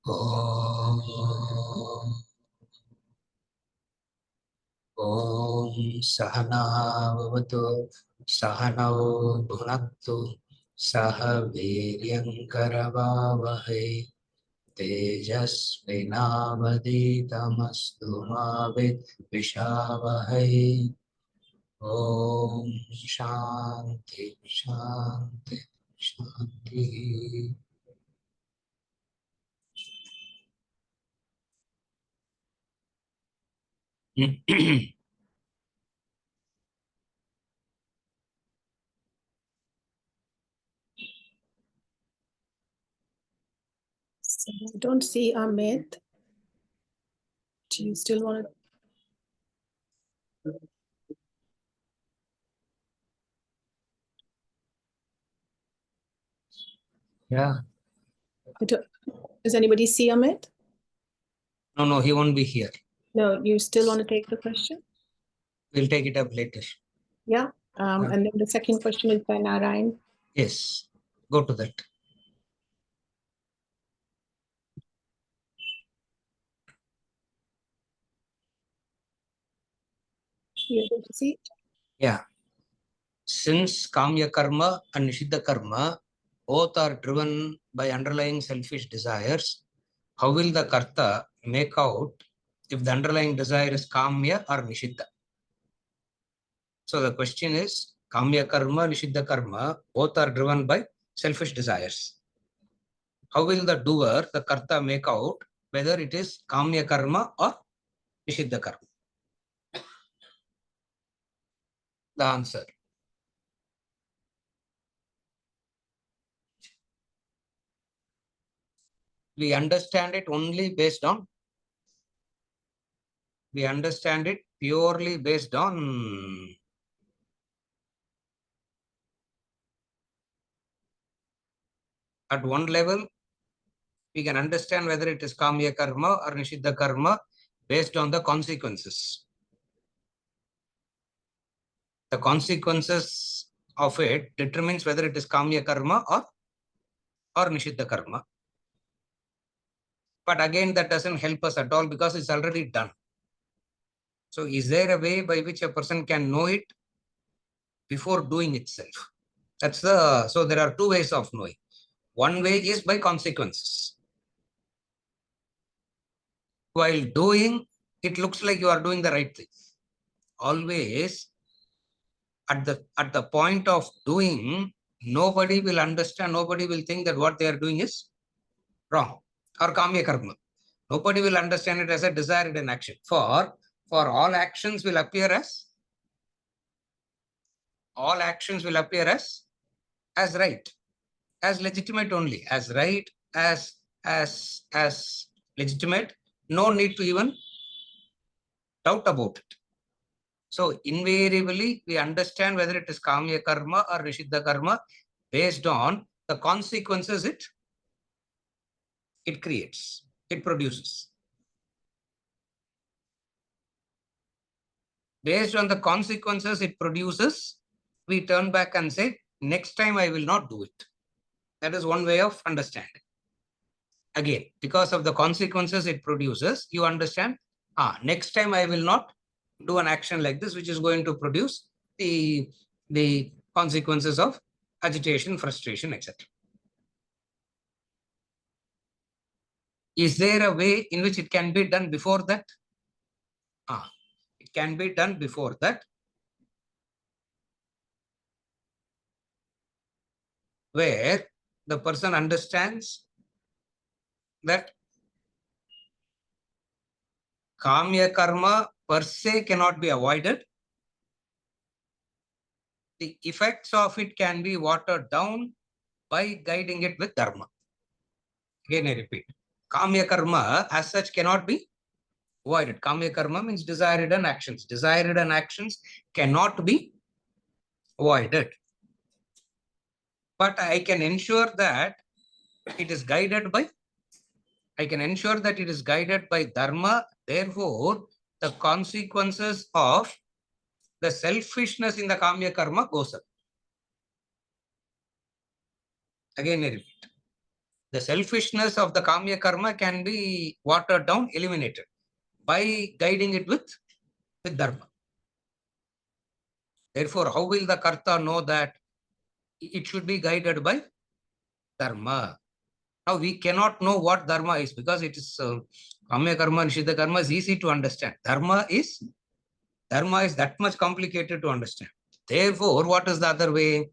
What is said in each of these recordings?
ॐ ॐ सहना भवतु सहनौ भुनक्तु सह वीर्यङ्करवावहै तेजस्विनावधीतमस्तु मा विद्विषावहै ॐ शान्ति शान्ति शान्तिः So I don't see Amit. Do you still want to? Yeah. Does anybody see Amit? No, he won't be here. No, you still want to take the question? We'll take it up later. Yeah. And then the second question is by Narayan. Yes. Go to that. You're able to see it? Yeah. Since Kamya Karma and Nishiddha Karma both are driven by underlying selfish desires, how will the Karta make out if the underlying desire is Kamya or Nishiddha? So the question is, Kamya Karma, Nishiddha Karma, both are driven by selfish desires. How will the doer, the Karta, make out whether it is Kamya Karma or Nishiddha Karma? The answer. We understand it only based on, we understand it purely based on at one level, we can understand whether it is Kamya Karma or Nishiddha Karma based on the consequences. The consequences of it determines whether it is Kamya Karma or Nishiddha Karma. But again, that doesn't help us at all because it's already done. So is there a way by which a person can know it before doing itself? That's the, so there are two ways of knowing. One way is by consequences. While doing, it looks like you are doing the right thing. Always at the point of doing, nobody will understand, nobody will think that what they are doing is wrong or Kamya Karma. Nobody will understand it as a desired in action. For all actions will appear as right, as legitimate only, as right, as legitimate. No need to even doubt about it. So invariably, we understand whether it is Kamya Karma or Nishiddha Karma based on the consequences it creates, it produces. Based on the consequences it produces, we turn back and say, next time I will not do it. That is one way of understanding. Again, because of the consequences it produces, you understand, next time I will not do an action like this, which is going to produce the consequences of agitation, frustration, etc. Is there a way in which it can be done before that? It can be done before that, where the person understands that Kamya Karma per se cannot be avoided. The effects of it can be watered down by guiding it with Dharma. Again, I repeat, Kamya Karma as such cannot be avoided. Kamya Karma means desired and actions. Desired and actions cannot be avoided. But I can ensure that it is guided by, Dharma. Therefore, the consequences of the selfishness in the Kamya Karma goes up. Again, I repeat. The selfishness of the kamya karma can be watered down, eliminated by guiding it with dharma. Therefore, how will the karta know that it should be guided by dharma? Now, we cannot know what dharma is because it is kamya karma and nishidha karma is easy to understand. Dharma is that much complicated to understand. Therefore, what is the other way?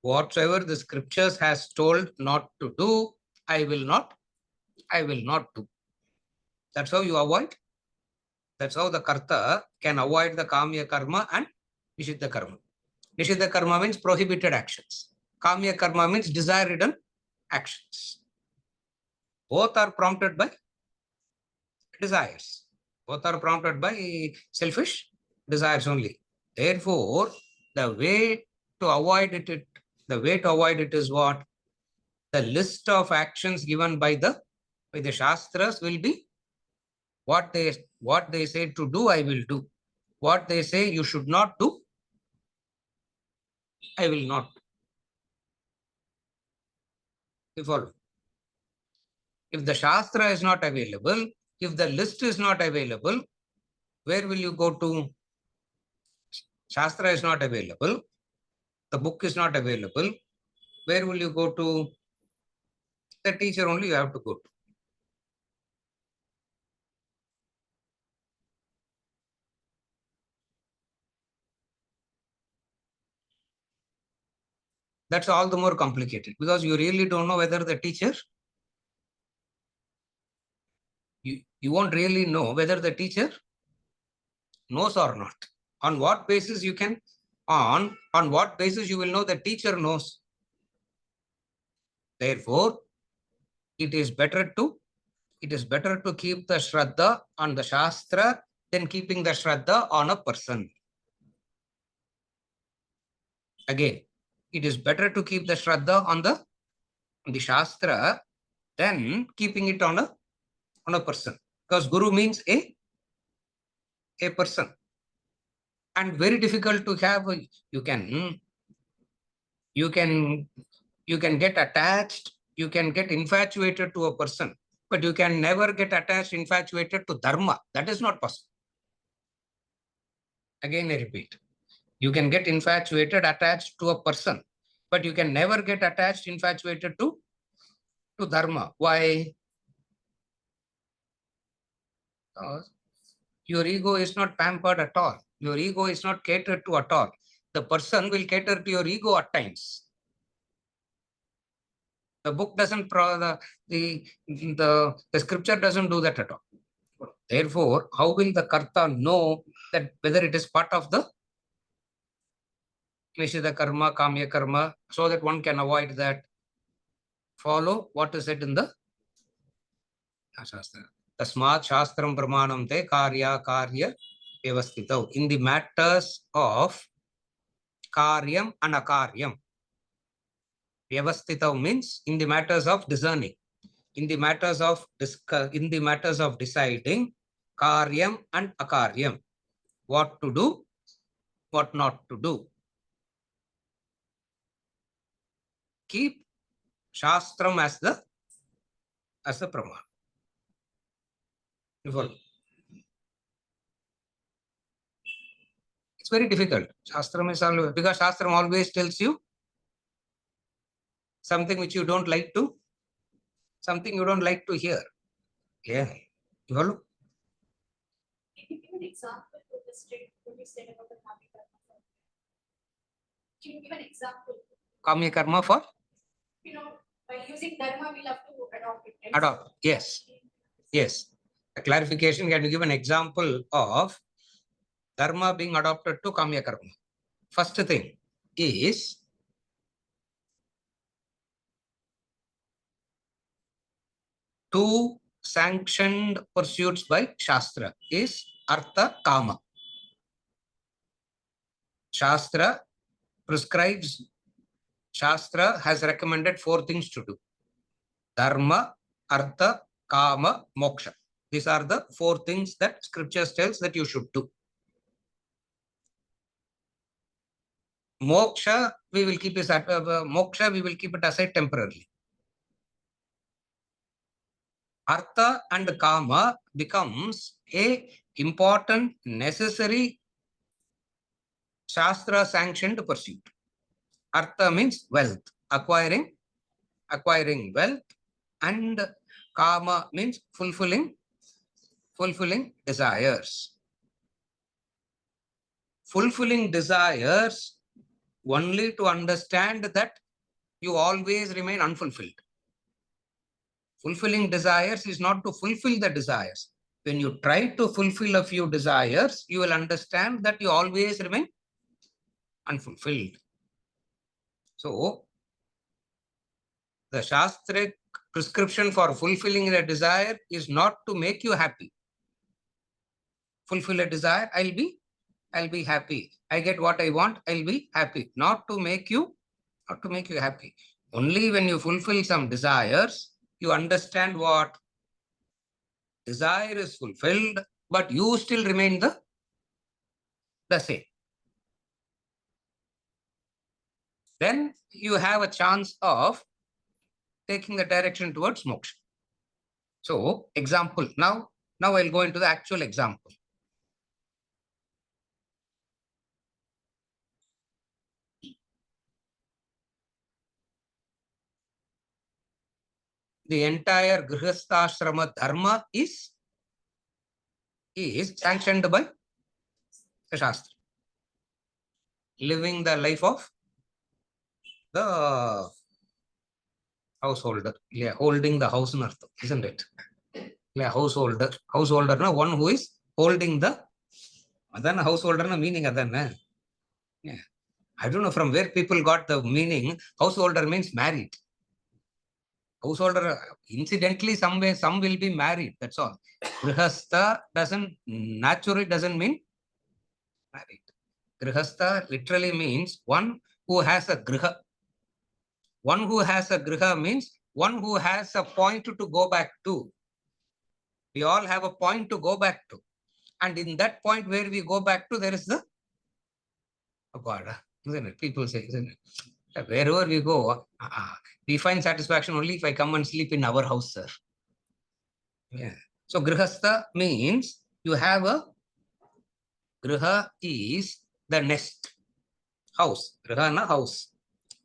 Whatsoever the scriptures has told not to do, I will not do. That's how you avoid. That's how the karta can avoid the kamya karma and nishidha karma. Nishidha karma means prohibited actions. Kamya karma means desire-ridden actions. Both are prompted by desires. Both are prompted by selfish desires only. Therefore, the way to avoid it is what? The list of actions given by the Shastras will be what they say to do, I will do. What they say you should not do, I will not. You follow? If the Shastra is not available, if the list is not available, where will you go to? Shastra is not available. The book is not available. Where will you go to? The teacher only you have to go to. That's all the more complicated because you really don't know whether the teacher, you won't really know whether the teacher knows or not. On what basis you can, on what basis you will know the teacher knows. Therefore, it is better to keep the Shraddha on the Shastra than keeping the Shraddha on a person. Again, it is better to keep the Shraddha on the Shastra than keeping it on a person. Because Guru means a person. And very difficult to have. You can get attached, you can get infatuated to a person, but you can never get attached, infatuated to dharma. That is not possible. Again, I repeat, you can get infatuated, attached to a person, but you can never get attached, infatuated to dharma. Why? Your ego is not pampered at all. Your ego is not catered to at all. The person will cater to your ego at times. The book doesn't, the scripture doesn't do that at all. Therefore, how will the karta know that whether it is part of the nishidha karma, kamya karma, so that one can avoid that? Follow what is said in the Shastra. Tasmat Shastram Pramanam te karya vyavastitau. In the matters of karyam and akaryam. Vyavastitau means in the matters of discerning. In the matters of deciding karyam and akaryam. What to do, what not to do. Keep Shastram as the Praman. It's very difficult. Shastram is always, because Shastram always tells you something which you don't like to, something you don't like to hear. Yeah. You follow? Can you give an example of the state what you said about the Kamya Karma? Can you give an example? Kamya Karma for? By using dharma, we'll have to adopt it. Right? Adopt, yes. Yes. A clarification, can you give an example of dharma being adopted to Kamya Karma? First thing is two sanctioned pursuits by Shastra is Artha Kama. Shastra prescribes, Shastra has recommended 4 things to do. Dharma, Artha, Kama, Moksha. These are the 4 things that scripture tells that you should do. Moksha, we will keep moksha, we will keep it aside temporarily. Artha and kama becomes a important, necessary Shastra sanctioned pursuit. Artha means wealth, acquiring wealth, and kama means fulfilling desires. Fulfilling desires only to understand that you always remain unfulfilled. Fulfilling desires is not to fulfill the desires. When you try to fulfill a few desires, you will understand that you always remain unfulfilled. So, the Shastric prescription for fulfilling the desire is not to make you happy. Fulfill a desire, I'll be happy. I get what I want, I'll be happy. Not to make you happy. Only when you fulfill some desires, you understand what desire is fulfilled, but you still remain the same. Then you have a chance of taking the direction towards moksha. So, example. Now I'll go into the actual example. The entire Grihastha dharma is sanctioned by the Shastra. Living the life of the householder. Yeah, holding the house in Artha, isn't it? Yeah, householder. Householder, no, one who is holding the adana householder, no meaning adana. Yeah. I don't know from where people got the meaning. Householder means married. Householder, incidentally, some will be married. That's all. Grihastha naturally doesn't mean married. Grihastha literally means one who has a griha. One who has a griha means one who has a point to go back to. We all have a point to go back to. And in that point where we go back to, there is the Agada, isn't it? People say, isn't it? Wherever we go, we find satisfaction only if I come and sleep in our house, sir. Yeah. So grihastha means you have a griha is the nest, house. Griha na house.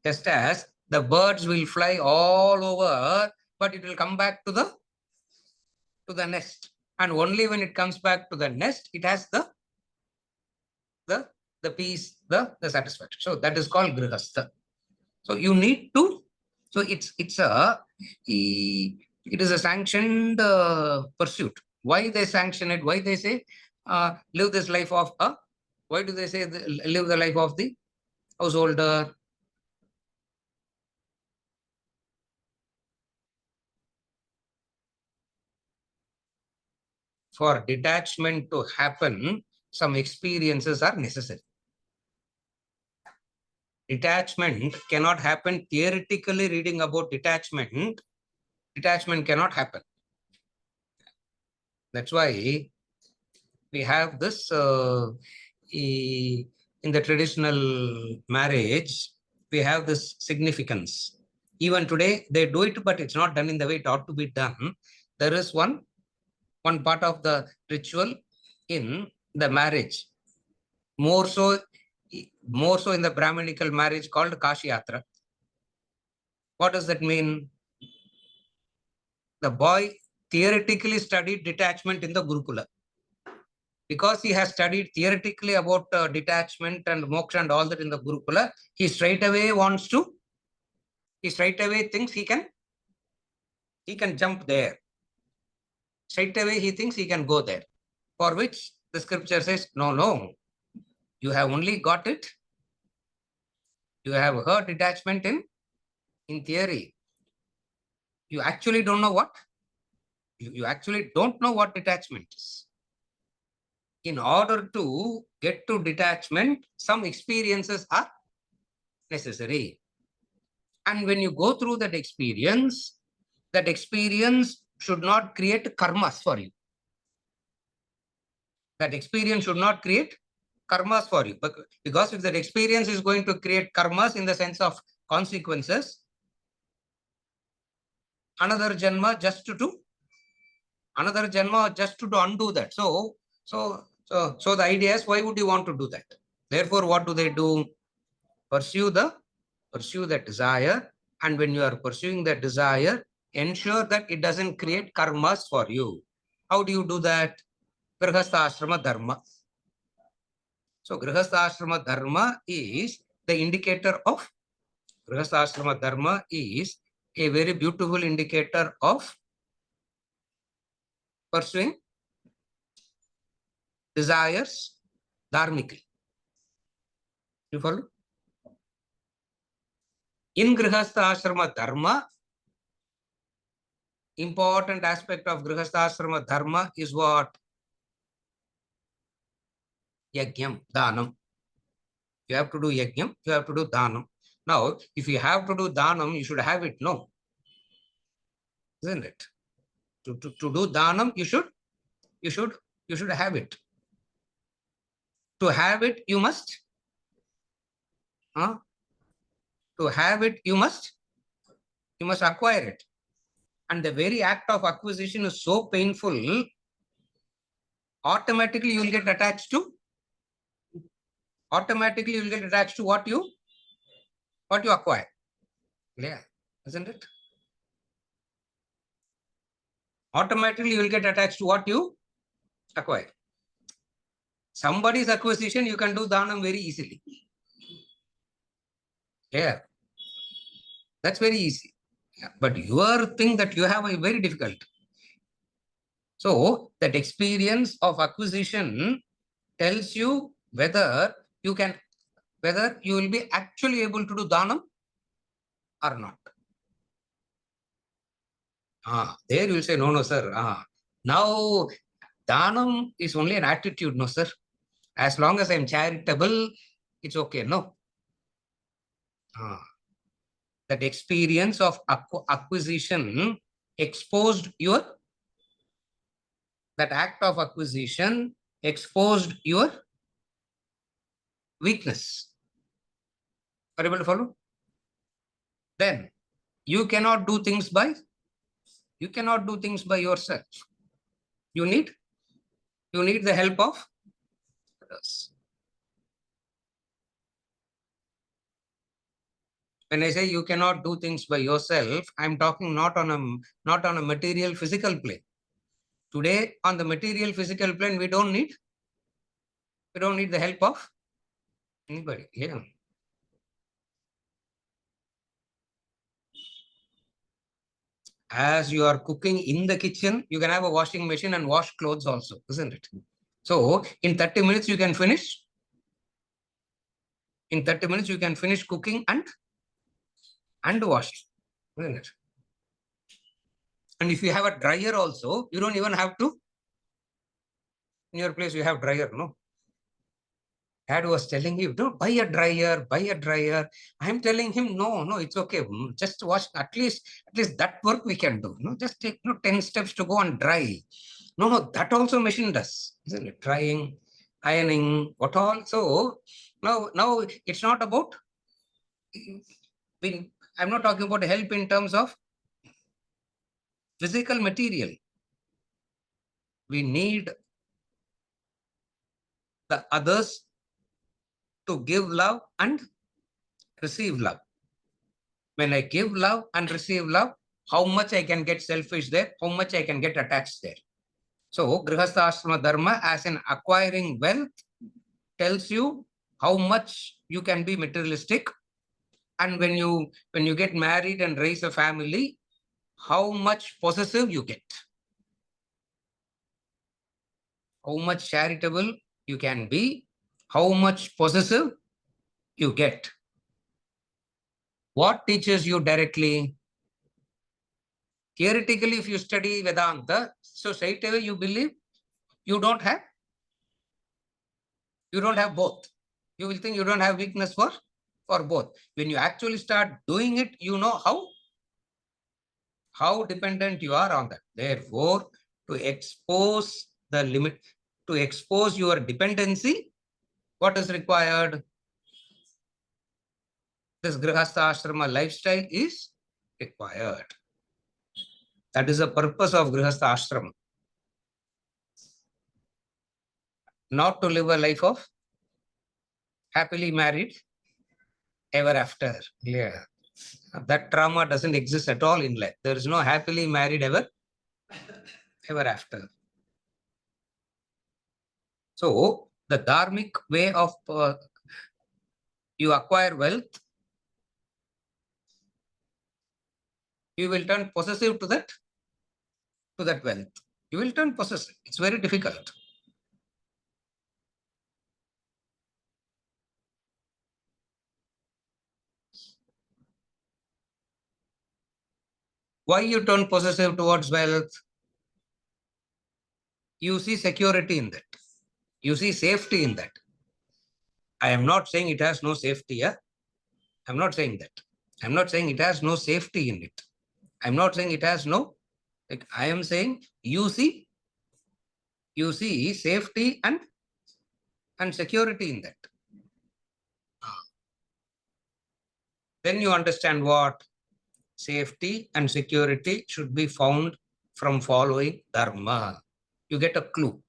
Just as the birds will fly all over, but it will come back to the nest. And only when it comes back to the nest, it has the peace, the satisfaction. So that is called grihastha. So you need to. So it is a sanctioned pursuit. Why they sanction it? Why they say live this life of a? Why do they say live the life of the householder? For detachment to happen, some experiences are necessary. Detachment cannot happen theoretically. Reading about detachment cannot happen. That's why we have this in the traditional marriage, we have this significance. Even today, they do it, but it's not done in the way it ought to be done. There is one part of the ritual in the marriage, more so in the Brahminical marriage called Kashi Yatra. What does that mean? The boy theoretically studied detachment in the Gurukula. Because he has studied theoretically about detachment and moksha and all that in the Gurukula, he straight away thinks he can jump there. Straight away he thinks he can go there. For which the scripture says, no, you have only got it. You have heard detachment in theory. You actually don't know what? You actually don't know what detachment is. In order to get to detachment, some experiences are necessary. And when you go through that experience should not create karmas for you. That experience should not create karmas for you. Because if that experience is going to create karmas in the sense of consequences, another janma just to undo that. So the idea is, why would you want to do that? Therefore, what do they do? Pursue the desire, and when you are pursuing that desire, ensure that it doesn't create karmas for you. How do you do that? Grihastha ashrama dharma. So Grihastha ashrama dharma is the indicator of Grihastha ashrama dharma is a very beautiful indicator of pursuing desires dharmically. You follow? In Grihastha ashrama dharma, important aspect of Grihastha ashrama dharma is what? Yajnam, dhanam. You have to do yajnam, you have to do dhanam. Now, if you have to do dhanam, you should have it, no? Isn't it? To do dhanam, you should have it. To have it, you must. To have it, you must acquire it. And the very act of acquisition is so painful, automatically you will get attached to what you acquire. Yeah, isn't it? Automatically you will get attached to what you acquire. Somebody's acquisition, you can do dhanam very easily. Yeah, that's very easy. Yeah. But your thing that you have is very difficult. So that experience of acquisition tells you whether you will be actually able to do dhanam or not. There you will say, no, sir. Now, dhanam is only an attitude, no, sir. As long as I am charitable, it's okay, no. That experience of acquisition exposed that act of acquisition exposed your weakness. Are you able to follow? Then you cannot do things by yourself. You need the help of others. When I say you cannot do things by yourself, I'm talking not on a material physical plane. Today, on the material physical plane, we don't need the help of anybody. Yeah. As you are cooking in the kitchen, you can have a washing machine and wash clothes also, isn't it? So in 30 minutes, you can finish. In 30 minutes, you can finish cooking and wash, isn't it? And if you have a dryer also, you don't even have to. In your place, you have dryer, no? Dad was telling him, don't buy a dryer. I'm telling him, no, it's okay. Just wash. At least that work we can do. No, just take 10 steps to go and dry. No, that also machine does, isn't it? Drying, ironing, what all. So now it's not about. I'm not talking about help in terms of physical material. We need the others to give love and receive love. When I give love and receive love, how much I can get selfish there, how much I can get attached there. So Grihastha Ashrama Dharma as in acquiring wealth tells you how much you can be materialistic. And when you get married and raise a family, how much possessive you get. How much charitable you can be, how much possessive you get. What teaches you directly? Theoretically, if you study Vedanta, so straight away you believe you don't have both. You will think you don't have weakness for both. When you actually start doing it, you know how dependent you are on that. Therefore, to expose the limit, to expose your dependency, What is required? This grihastha ashrama lifestyle is required. That is the purpose of grihastha ashrama. Not to live a life of happily married ever after. Yeah. That trauma doesn't exist at all in life. There is no happily married ever after. So the dharmic way of you acquire wealth, you will turn possessive to that wealth. You will turn possessive. It's very difficult. Why you turn possessive towards wealth? You see security in that. You see safety in that. I am not saying it has no safety. Yeah? I'm not saying that. I'm not saying it has no safety in it. I'm not saying it has no. Like I am saying you see safety and security in that. Then you understand what safety and security should be found from following dharma. You get a clue.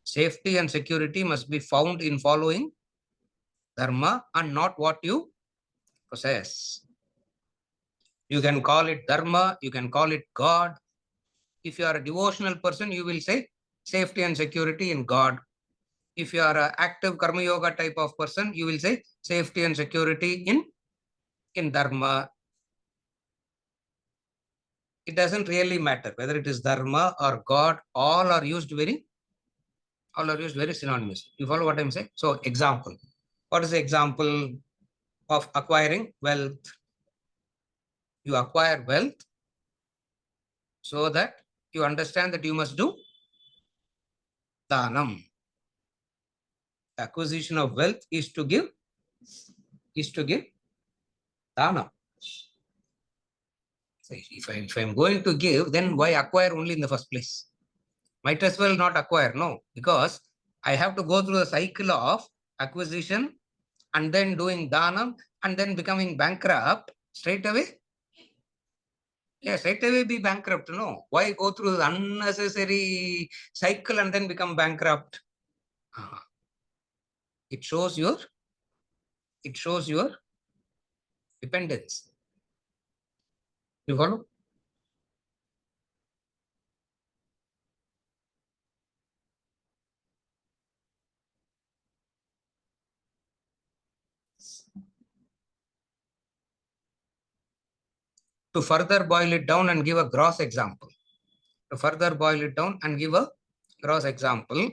Safety and security must be found in following dharma and not what you possess. You can call it dharma, you can call it God. If you are a devotional person, you will say safety and security in God. If you are an active karma yoga type of person, you will say safety and security in dharma. It doesn't really matter whether it is dharma or God. All are used very synonymously. You follow what I'm saying? So example. What is the example of acquiring wealth? You acquire wealth so that you understand that you must do dhanam. The acquisition of wealth is to give dhanam. So if I'm going to give, then why acquire only in the first place? Might as well not acquire. No, because I have to go through the cycle of acquisition and then doing dhanam and then becoming bankrupt straight away. Yeah, straight away be bankrupt. No, why go through the unnecessary cycle and then become bankrupt? It shows your dependence. You follow? To further boil it down and give a gross example. To further boil it down and give a gross example.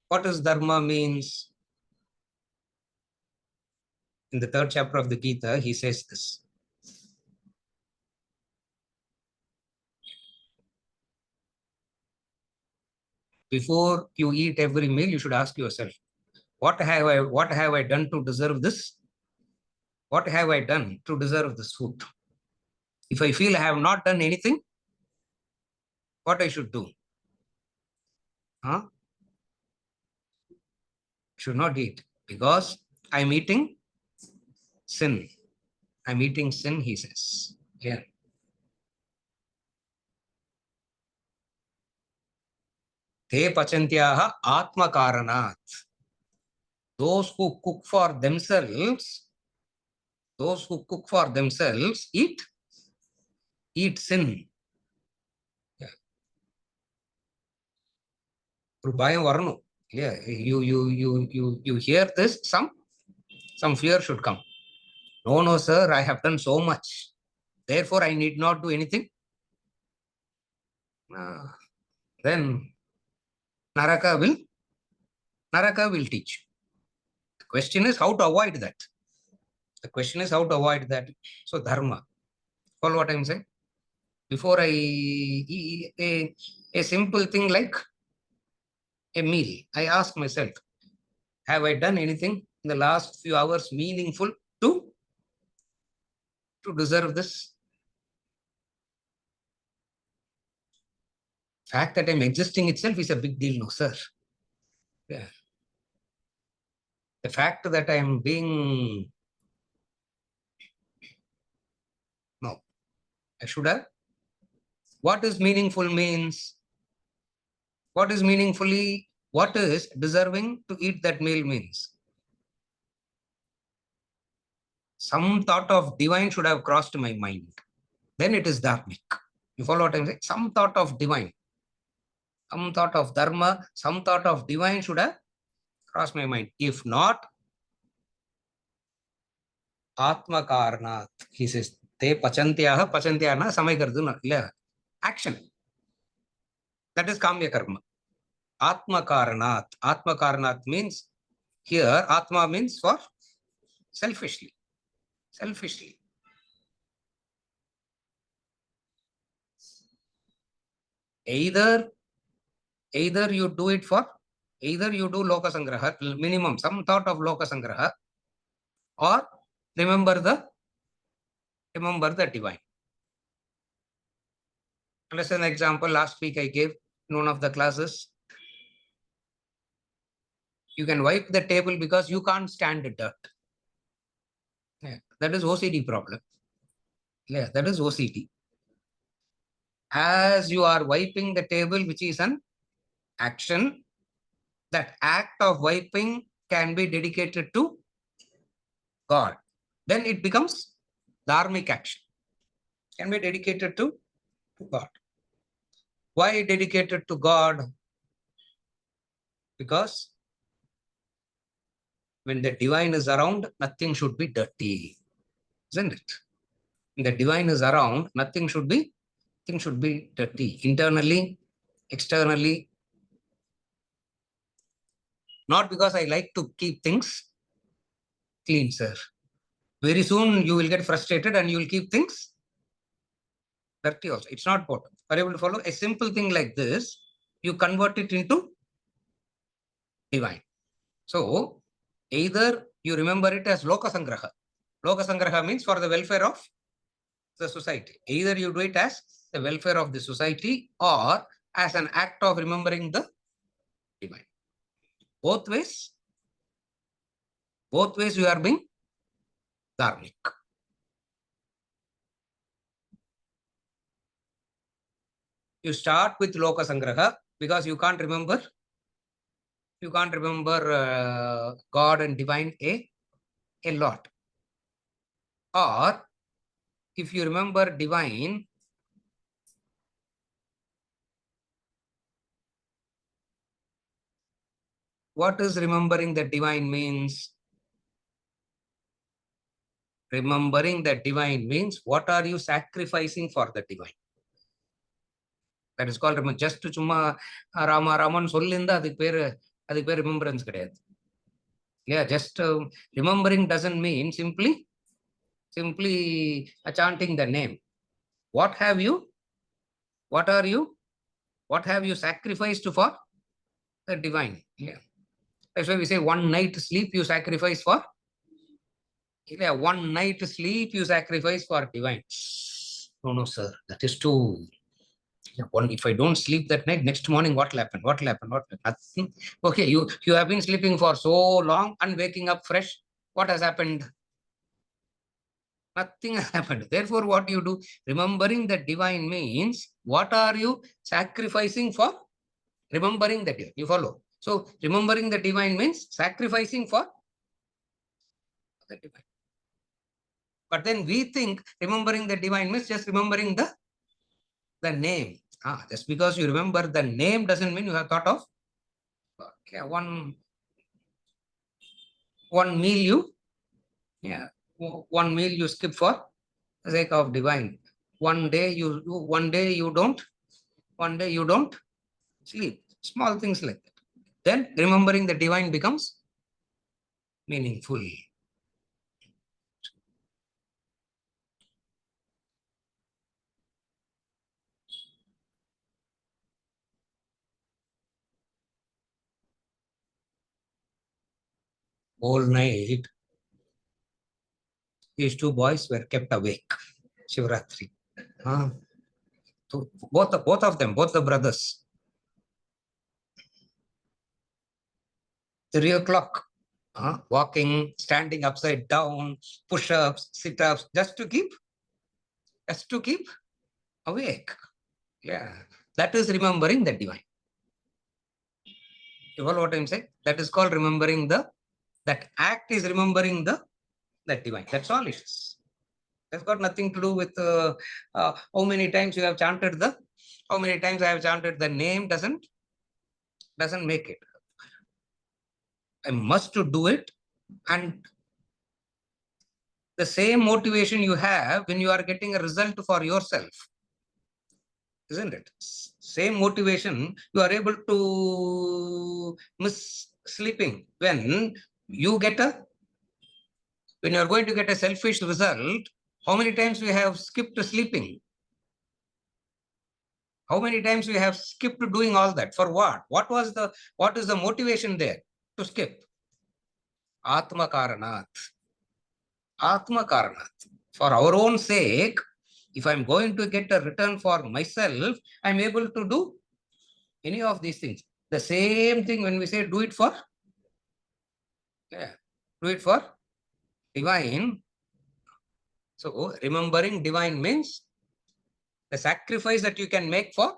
What does dharma means? In the 3rd chapter of the Gita, he says this. Before you eat every meal, you should ask yourself, what have I done to deserve this? What have I done to deserve this food? If I feel I have not done anything, what I should do? Should not eat because I'm eating sin. I'm eating sin, he says. Yeah. Te pachantyaha atma karanat. Those who cook for themselves, eat sin. Yeah. You hear this, some fear should come. No, sir, I have done so much. Therefore, I need not do anything. Then Naraka will teach. The question is how to avoid that. So dharma. Follow what I'm saying? Before I eat a simple thing like a meal, I ask myself, have I done anything in the last few hours meaningful to deserve this? Fact that I'm existing itself is a big deal, no, sir. Yeah. The fact that I'm being, no, I should have. What is meaningful means? What is meaningfully, what is deserving to eat that meal means? Some thought of divine should have crossed my mind. Then it is dharmic. You follow what I'm saying? Some thought of divine, some thought of dharma, some thought of divine should have crossed my mind. If not, Atma Karnat, he says, te pachantyaha, pachantyana, samay karduna. Action. That is Kamya Karma. Atma Karanat. Atma Karanat means, here, Atma means for selfishly. Selfishly. Either you do it for, either you do Loka Sangraha, minimum, some thought of Loka Sangraha, or remember the divine. As an example, last week I gave in one of the classes, you can wipe the table because you can't stand the dirt. Yeah, that is OCD problem. Yeah, that is OCD. As you are wiping the table, which is an action, that act of wiping can be dedicated to God. Then it becomes dharmic action. Can be dedicated to God. Why dedicated to God? Because when the divine is around, nothing should be dirty. Isn't it? When the divine is around, nothing should be dirty. Internally, externally. Not because I like to keep things clean, sir. Very soon you will get frustrated and you will keep things dirty also. It's not important. Are you able to follow? A simple thing like this, you convert it into divine. So, either you remember it as Loka Sangraha. Loka Sangraha means for the welfare of the society. Either you do it as the welfare of the society or as an act of remembering the divine. Both ways you are being dharmic. You start with Loka Sangraha because you can't remember God and divine a lot. Or if you remember divine, what is remembering the divine means? Remembering the divine means what are you sacrificing for the divine? That is called just to chumma Rama Raman sollinda adhik per remembrance kadayadu. Yeah, just remembering doesn't mean simply chanting the name. What have you sacrificed for the divine? Yeah. That's why we say one night sleep you sacrifice for. Yeah, one night sleep you sacrifice for divine. No, sir, that is too. If I don't sleep that night, next morning what will happen? Nothing. Okay, you have been sleeping for so long and waking up fresh. What has happened? Nothing has happened. Therefore, what you do, remembering the divine means, what are you sacrificing for? Remembering the divine. You follow? So, remembering the divine means sacrificing for the divine. But then we think remembering the divine means just remembering the name. Just because you remember the name doesn't mean you have thought of okay, one meal you skip for the sake of divine. One day you don't sleep. Small things like that. Then remembering the divine becomes meaningful. All night, these two boys were kept awake. Shivratri. So both of them, both the brothers. 3 o'clock, walking, standing upside down, push-ups, sit-ups, just to keep awake. Yeah, that is remembering the divine. You follow what I'm saying? That is called remembering that act is remembering the divine. That's all it is. That's got nothing to do with how many times you have chanted how many times I have chanted the name doesn't make it. I must to do it, and the same motivation you have when you are getting a result for yourself, isn't it? Same motivation you are able to miss sleeping when you get when you are going to get a selfish result. How many times we have skipped sleeping? How many times we have skipped doing all that? For what? What is the motivation there to skip? Atma Karanat. Atma Karanat. For our own sake, if I'm going to get a return for myself, I'm able to do any of these things. The same thing when we say do it for divine. So remembering divine means the sacrifice that you can make for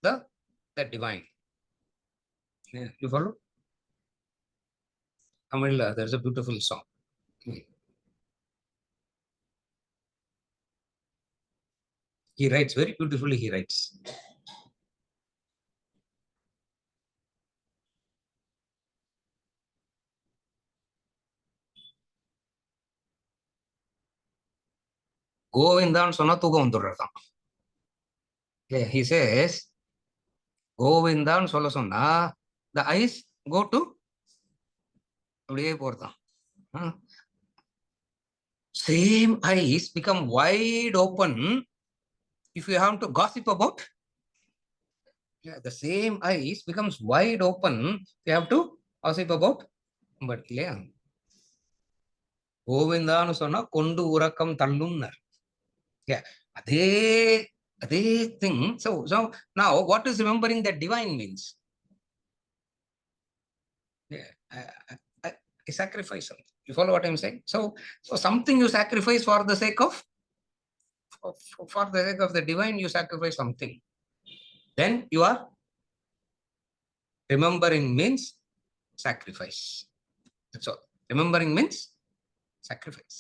the divine. Yeah, you follow? Amrilla, there's a beautiful song. He writes very beautifully. He writes. Govindan சொன்னா தூக்கம் வந்துடுறதான். He says, கோவிந்தான்னு சொல்ல சொன்னா the eyes go to அப்படியே போறதான். Same eyes become wide open if you have to gossip about. The same eyes becomes wide open if you have to gossip about. But இல்லையா கோவிந்தான்னு சொன்னா கொண்டு உறக்கம் தள்ளும்னர். அதே thing. So now what is remembering that divine means? I sacrifice something. You follow what I'm saying? So something you sacrifice for the sake of the divine, you sacrifice something. Then you are remembering means sacrifice. That's all. Remembering means sacrifice.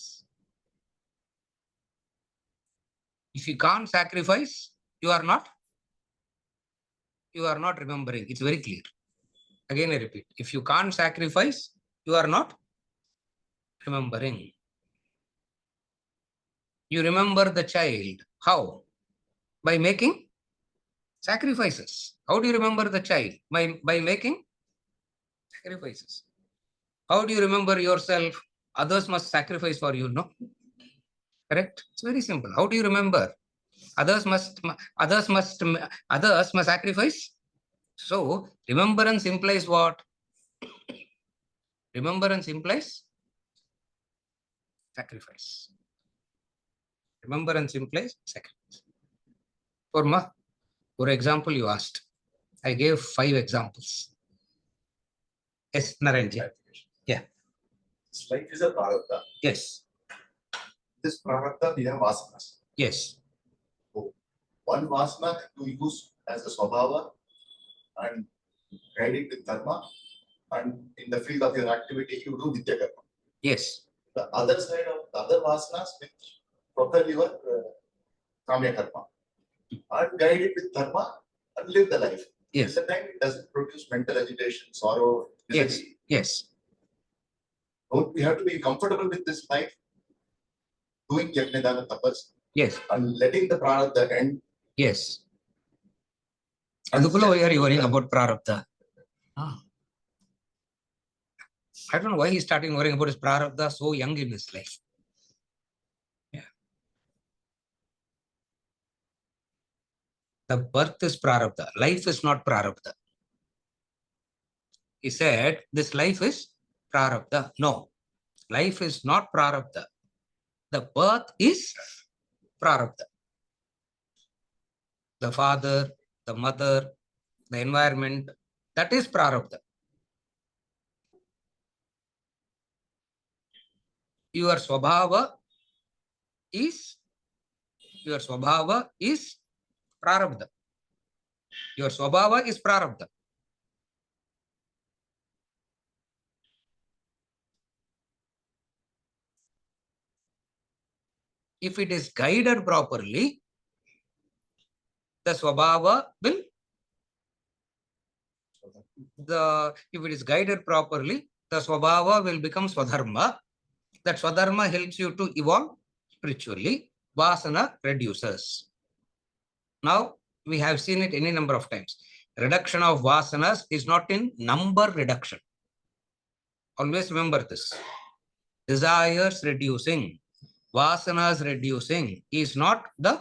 If you can't sacrifice, you are not remembering. It's very clear. Again, I repeat. If you can't sacrifice, you are not remembering. You remember the child. How? By making sacrifices. How do you remember the child? By making sacrifices. How do you remember yourself? Others must sacrifice for you, no? Correct? It's very simple. How do you remember? Others must sacrifice. So remembrance implies what? Remembrance implies sacrifice. Remembrance implies sacrifice. For example, you asked. I gave 5 examples. Yes, Narendra. Yeah. This life is a prarabdha. Yes. This prarabdha we have vasanas. Yes. So one vasana to use as a swabhava and guide it with dharma, and in the field of your activity you do nitya karma. Yes. The other side of the other vasanas which propel your kamya karma and guide it with dharma and live the life. Yes. At the time it doesn't produce mental agitation, sorrow, misery. Yes. Don't we have to be comfortable with this life, doing yajnadana tapas, Yes. and letting the prarabdha end. Yes. Adukula, why are you worrying about prarabdha? I don't know why he's starting worrying about his prarabdha so young in his life. Yeah. The birth is prarabdha. Life is not prarabdha. He said, this life is prarabdha. No, life is not prarabdha. The birth is prarabdha. the father, the mother, the environment, that is prarabdha. Your swabhava is prarabdha. Your swabhava is prarabdha. If it is guided properly, the swabhava will, if it is guided properly, the swabhava will become swadharma. That swadharma helps you to evolve spiritually. Vasana reduces. Now, we have seen it any number of times. Reduction of vasanas is not in number reduction. Always remember this. Desires reducing, vasanas reducing is not the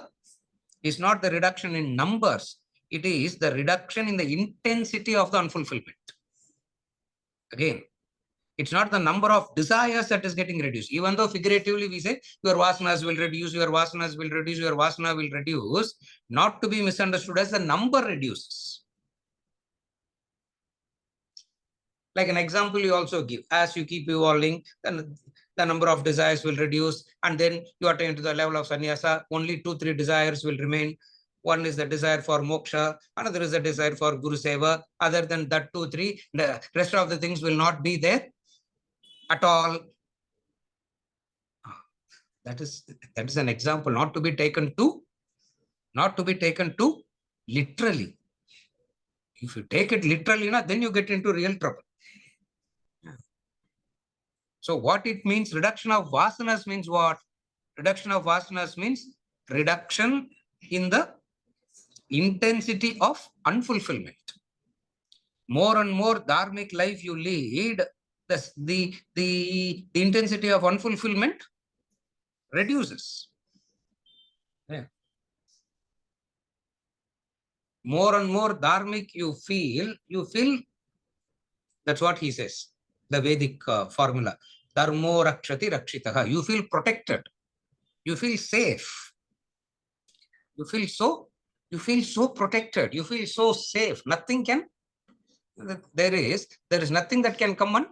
reduction in numbers. It is the reduction in the intensity of the unfulfillment. Again, it's not the number of desires that is getting reduced. Even though figuratively we say your vasanas will reduce, your vasanas will reduce, your vasana will reduce, not to be misunderstood as the number reduces. Like an example you also give, as you keep evolving, then the number of desires will reduce, and then you attain to the level of sannyasa, only 2-3 desires will remain. One is the desire for moksha, another is the desire for guru seva. Other than that 2-3, the rest of the things will not be there at all. That is an example, not to be taken too literally. If you take it literally, then you get into real trouble. So what it means, reduction of vasanas means what? Reduction of vasanas means reduction in the intensity of unfulfillment. More and more dharmic life you lead, the intensity of unfulfillment reduces. Yeah. More and more dharmic you feel, that's what he says, the Vedic formula. Dharmo rakshati rakshitaha. You feel protected. You feel safe. You feel so protected. You feel so safe. Nothing can, there is nothing that can come and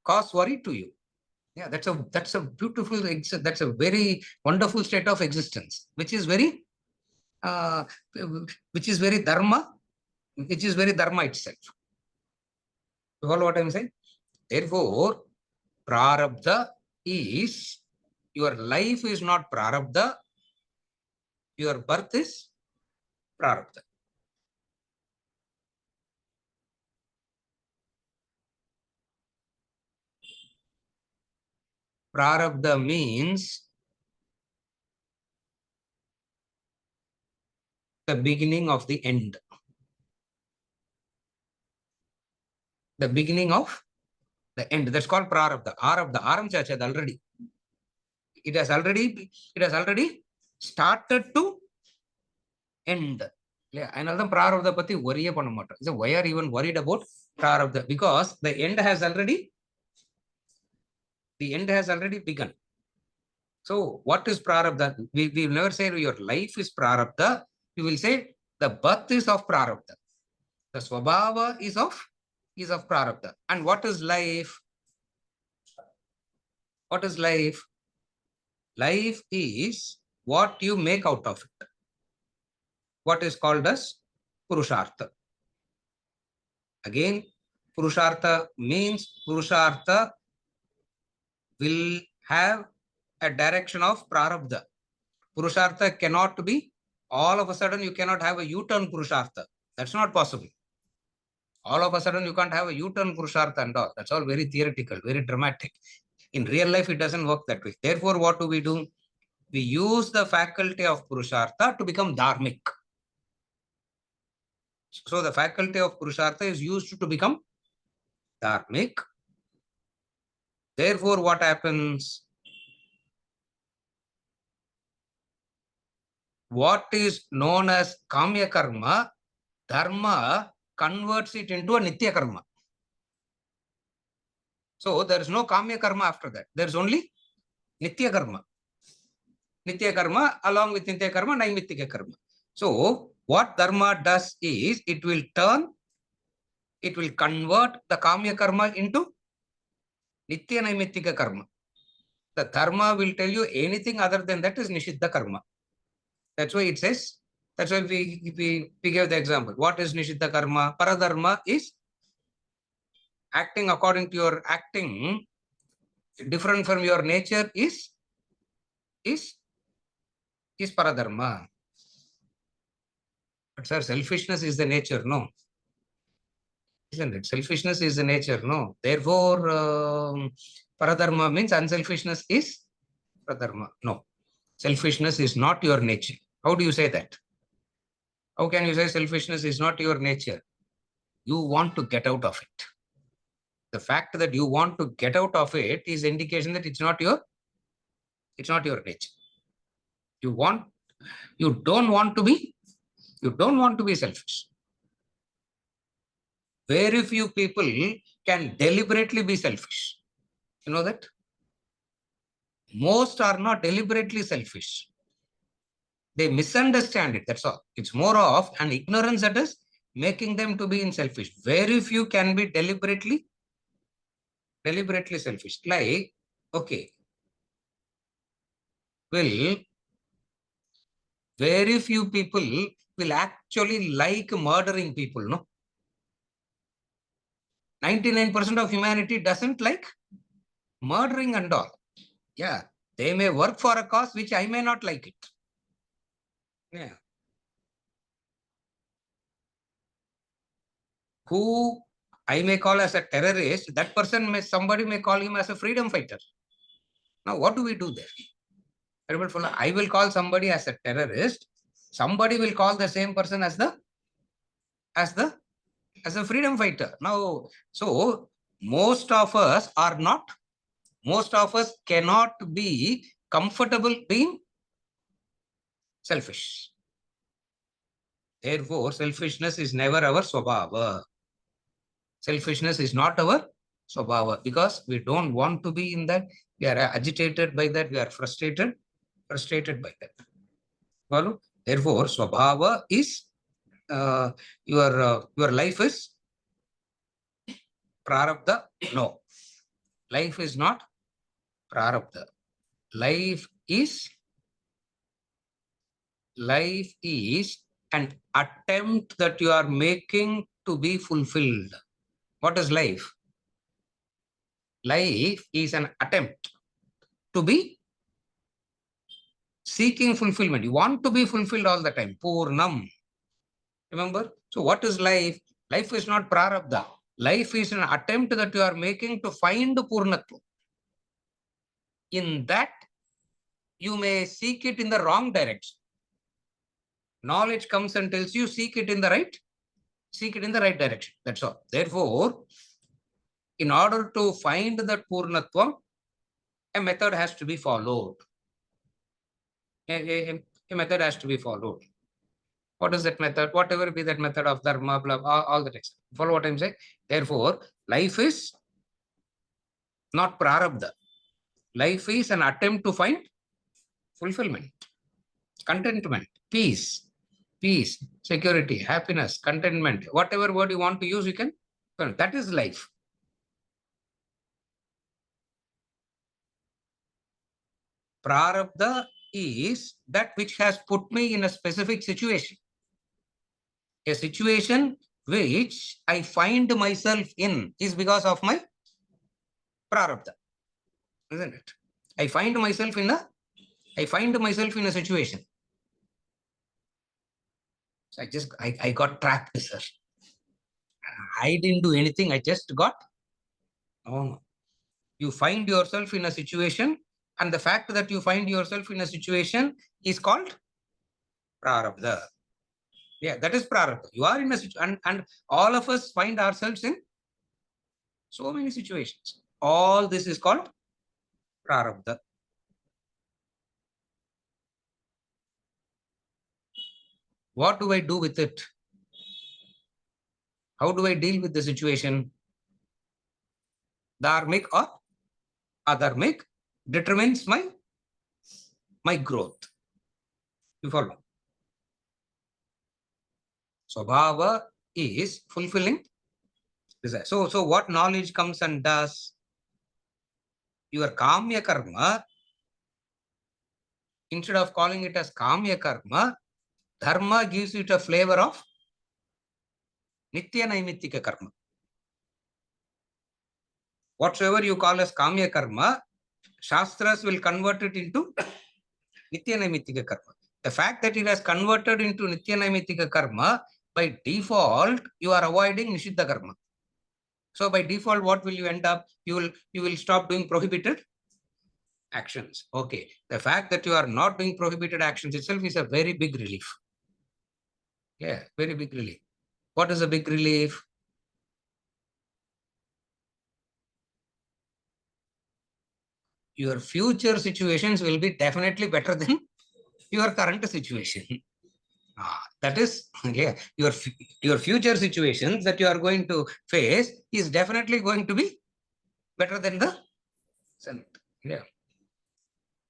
cause worry to you. Yeah, that's a beautiful, that's a very wonderful state of existence, which is very dharma, which is very dharma itself. You follow what I'm saying? Therefore, prarabdha is, your life is not prarabdha, your birth is prarabdha. Prarabdha means the beginning of the end. The beginning of the end. That's called prarabdha. Arabdha. Aram already. It has already started to end. Yeah, another prarabdha pati worry panna matter. So why are you even worried about prarabdha? Because the end has already begun. So what is prarabdha? We will never say your life is prarabdha. We will say the birth is of prarabdha. The swabhava is of prarabdha. And what is life? What is life? Life is what you make out of it. What is called as purushartha. Again, purushartha means purushartha will have a direction of prarabdha. Purushartha cannot be, all of a sudden you cannot have a U-turn purushartha. That's not possible. All of a sudden you can't have a U-turn purushartha and all. That's all very theoretical, very dramatic. In real life, it doesn't work that way. Therefore, what do? We use the faculty of purushartha to become dharmic. So the faculty of purushartha is used to become dharmic. Therefore, what happens? What is known as kamya karma, dharma converts it into a nitya karma. So there is no kamya karma after that. There is only nitya karma. Nitya karma, along with nitya karma, naimittika karma. So what dharma does is it will convert the kamya karma into nitya naimittika karma. The dharma will tell you anything other than that is nishiddha karma. That's why it says, that's why we gave the example. What is nishiddha karma? Paradharma is acting according to your acting, different from your nature is paradharma. But sir, selfishness is the nature, no? Isn't it? Selfishness is the nature, no? Therefore, paradharma means unselfishness is paradharma. No. Selfishness is not your nature. How do you say that? How can you say selfishness is not your nature? You want to get out of it. The fact that you want to get out of it is indication that it's not your nature. You don't want to be selfish. Very few people can deliberately be selfish. You know that? Most are not deliberately selfish. They misunderstand it, that's all. It's more of an ignorance that is making them to be in selfish. Very few can be deliberately selfish. Like, okay, very few people will actually like murdering people, no? 99% of humanity doesn't like murdering and all. Yeah, they may work for a cause which I may not like it. Yeah. Who I may call as a terrorist, that person somebody may call him as a freedom fighter. Now, what do we do there? I will call somebody as a terrorist. Somebody will call the same person as a freedom fighter. Now, so most of us cannot be comfortable being selfish. Therefore, selfishness is never our swabhava. Selfishness is not our swabhava because we don't want to be in that. We are agitated by that. We are frustrated by that. Follow? Therefore, swabhava is your life is prarabdha. No, life is not prarabdha. Life is an attempt that you are making to be fulfilled. What is life? Life is an attempt to be seeking fulfillment. You want to be fulfilled all the time. Purnam. Remember? So what is life? Life is not prarabdha. Life is an attempt that you are making to find purnatva. In that, you may seek it in the wrong direction. Knowledge comes and tells you seek it in the right direction. That's all. Therefore, in order to find that purnatva, a method has to be followed. A method has to be followed. What is that method? Whatever be that method of dharma, blah, all the text. Follow what I'm saying? Therefore, life is not prarabdha. Life is an attempt to find fulfillment, contentment, peace, security, happiness, contentment. Whatever word you want to use, you can. That is life. Prarabdha is that which has put me in a specific situation. A situation which I find myself in is because of my prarabdha, isn't it? I find myself in a situation. So I got trapped, sir. I didn't do anything. I just got. Oh, you find yourself in a situation, and the fact that you find yourself in a situation is called prarabdha. Yeah, that is prarabdha. You are in a situation, and all of us find ourselves in so many situations. All this is called prarabdha. What do I do with it? How do I deal with the situation? Dharmic or adharmic determines my growth. You follow? Swabhava is fulfilling desire. So what knowledge comes and does? Your kamya karma, instead of calling it as kamya karma, dharma gives it a flavor of nitya naimittika karma. Whatsoever you call as kamya karma, Shastras will convert it into nitya naimittika karma. The fact that it has converted into nitya naimittika karma, by default, you are avoiding nishiddha karma. So by default, what will you end up? You will stop doing prohibited actions. Okay. The fact that you are not doing prohibited actions itself is a very big relief. Yeah, very big relief. What is a big relief? Your future situations will be definitely better than your current situation. That is, yeah, your future situations that you are going to face is definitely going to be better than the present. Yeah.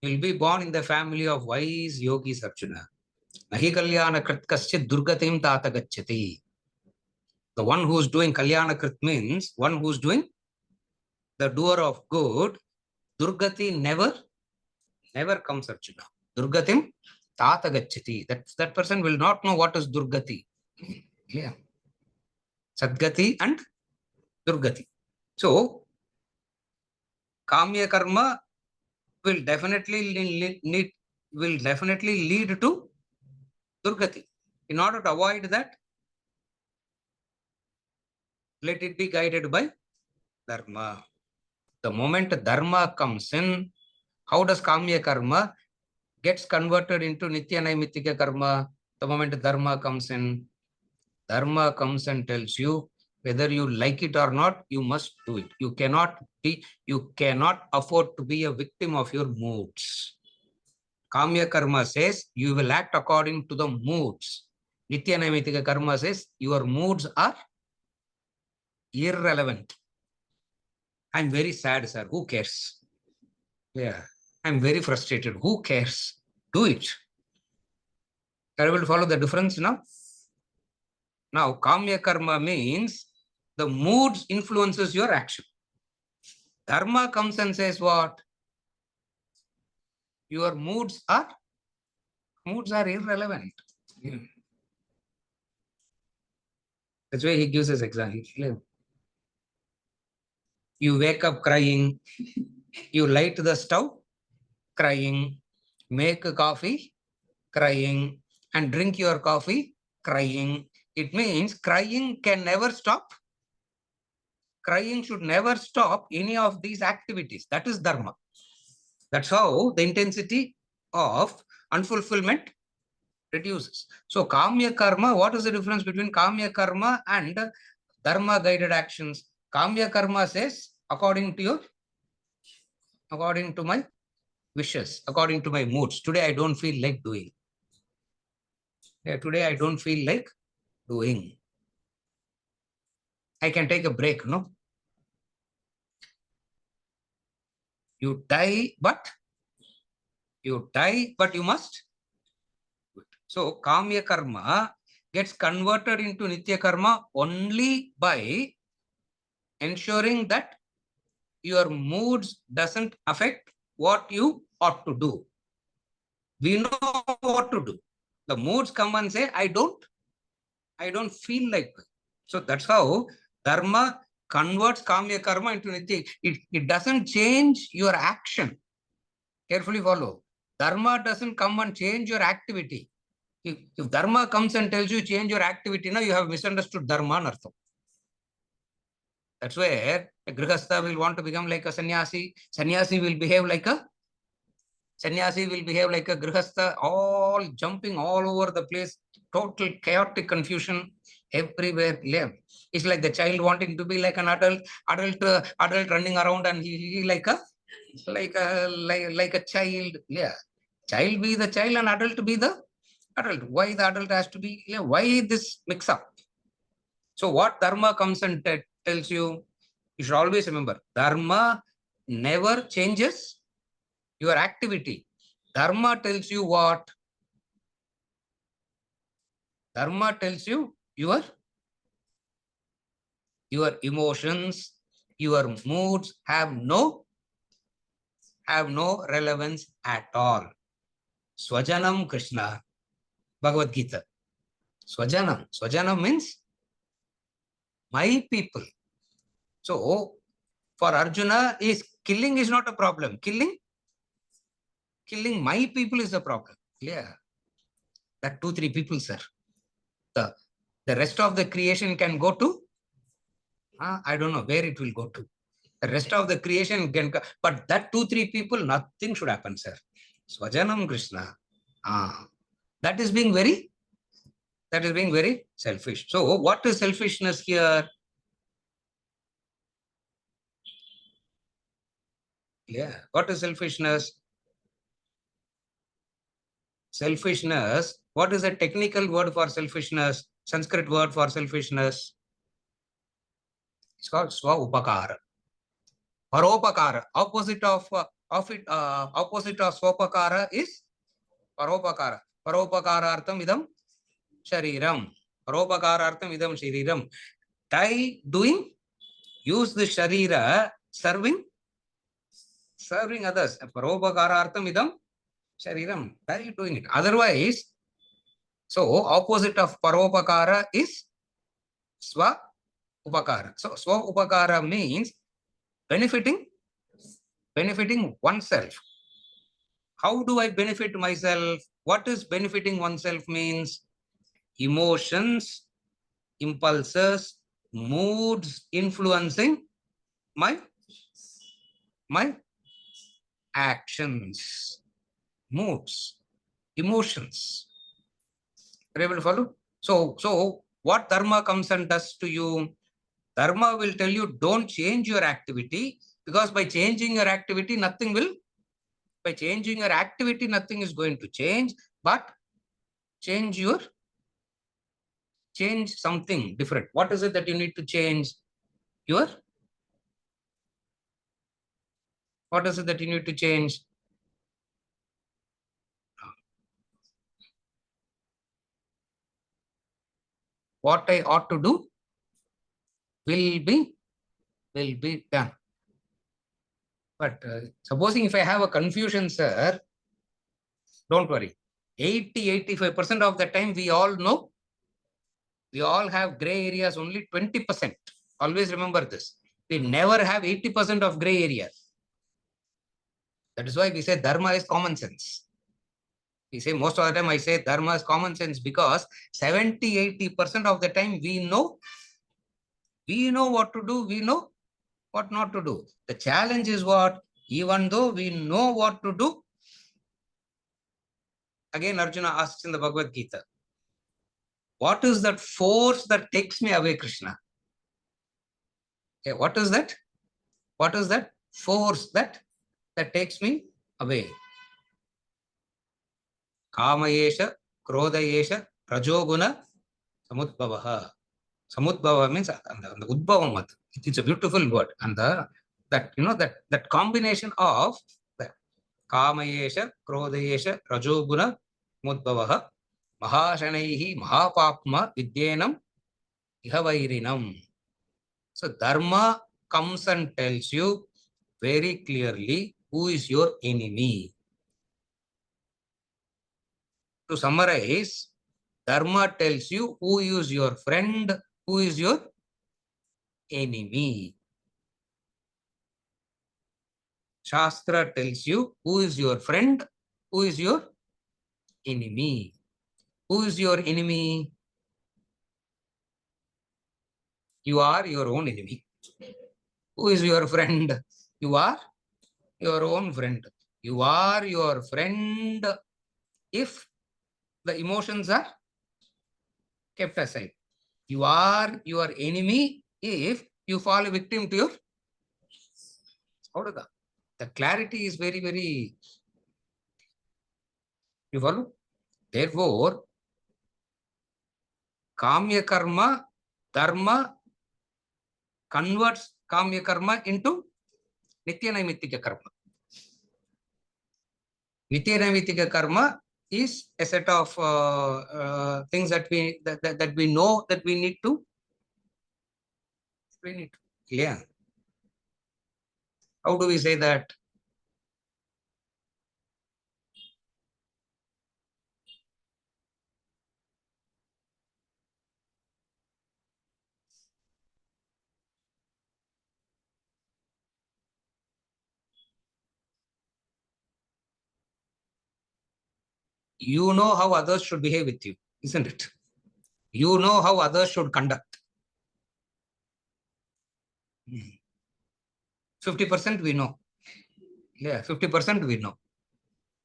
You will be born in the family of wise yogis, Arjuna. Nahi kalyana krit kaschit durgatim tata gacchati. The one who is doing kalyana krit means one who is doing the doer of good. Durgati never comes, Arjuna. Durgatim tata gacchati. That person will not know what is durgati. Yeah. Sadgati and durgati. So, kamya karma will definitely lead to durgati. In order to avoid that, let it be guided by dharma. The moment dharma comes in, how does kamya karma gets converted into nitya naimittika karma? The moment dharma comes in, dharma comes and tells you whether you like it or not, you must do it. You cannot afford to be a victim of your moods. Kamya karma says you will act according to the moods. Nitya naimittika karma says your moods are irrelevant. I'm very sad, sir. Who cares? Yeah. I'm very frustrated. Who cares? Do it. Are you able to follow the difference now? Now, kamya karma means the moods influences your action. Dharma comes and says what? Your moods are irrelevant. Yeah. That's why he gives us example. You wake up crying, you light the stove, crying, make a coffee, crying, and drink your coffee, crying. It means crying can never stop. Crying should never stop any of these activities. That is dharma. That's how the intensity of unfulfillment reduces. So kamya karma, what is the difference between kamya karma and dharma guided actions? Kamya karma says, according to my wishes, according to my moods. Today I don't feel like doing. Yeah, today I don't feel like doing. I can take a break, no? You die, but you must. So kamya karma gets converted into nitya karma only by ensuring that your moods doesn't affect what you ought to do. We know what to do. The moods come and say, I don't feel like it. So that's how dharma converts kamya karma into nitya. It doesn't change your action. Carefully follow. Dharma doesn't come and change your activity. If dharma comes and tells you change your activity, now you have misunderstood dharma and artham. That's where a grihastha will want to become like a sannyasi. Sannyasi will behave like a grihastha, all jumping all over the place, total chaotic confusion everywhere. It's like the child wanting to be like an adult running around, and he like a child. Yeah, child be the child and adult be the adult. Why the adult has to be? Yeah, why this mix up? So what dharma comes and tells you, you should always remember, dharma never changes your activity. Dharma tells you what? Dharma tells you your emotions, your moods have no relevance at all. Swajanam Krishna, Bhagavad Gita. Swajanam means my people. So for Arjuna, killing is not a problem. Killing my people is a problem. Yeah. That 2-3 people, sir. The rest of the creation can go to, I don't know where it will go to. The rest of the creation can go, but that 2-3 people, nothing should happen, sir. Swajanam Krishna. That is being very selfish. So what is selfishness here? Yeah. What is selfishness? Selfishness. What is a technical word for selfishness? Sanskrit word for selfishness? It's called swa-upakara. Paropakara. Opposite of swapakara is paropakara. Paropakara-artham idam shariram. Paropakara-artham idam shariram. By doing, use the sharira, serving others. Paropakara-artham idam shariram. By doing it. Otherwise, so opposite of paropakara is swa-upakara. So swa-upakara means benefiting oneself. How do I benefit myself? What is benefiting oneself means? Emotions, impulses, moods influencing my actions, moods, emotions. Are you able to follow? So what dharma comes and does to you? Dharma will tell you don't change your activity, because by changing your activity, nothing is going to change, but change something different. What is it that you need to change? What is it that you need to change? What I ought to do will be done. But supposing if I have a confusion, sir, don't worry. 80-85% of the time we all know. We all have gray areas, only 20%. Always remember this. We never have 80% of gray area. That is why we say dharma is common sense. We say most of the time I say dharma is common sense because 70-80% of the time we know what to do, we know what not to do. The challenge is what? Even though we know what to do, again Arjuna asks in the Bhagavad Gita, what is that force that takes me away, Krishna? Okay, what is that? What is that force that takes me away? Kamayesha, Krodayesha, Rajoguna, Samudbhavaha. Samudbhava means the Udbhavam. It's a beautiful word. And that combination of that Kamayesha, Krodayesha, Rajoguna, Samudbhavaha, Mahashanaihi, Mahapapma, Vidyenam, Ihavairinam. So Dharma comes and tells you very clearly who is your enemy. To summarize, Dharma tells you who is your friend, who is your enemy. Shastra tells you who is your friend, who is your enemy. Who is your enemy? You are your own enemy. Who is your friend? You are your own friend. You are your friend if the emotions are kept aside. You are your enemy if you fall a victim to your. The clarity is very, very. You follow? Therefore, Kamya Karma, Dharma converts Kamya Karma into Nitya Naimittika Karma. Nitya Naimittika Karma is a set of things that we know that we need to. Yeah. How do we say that? You know how others should behave with you, isn't it? You know how others should conduct. 50% we know. Yeah, 50% we know.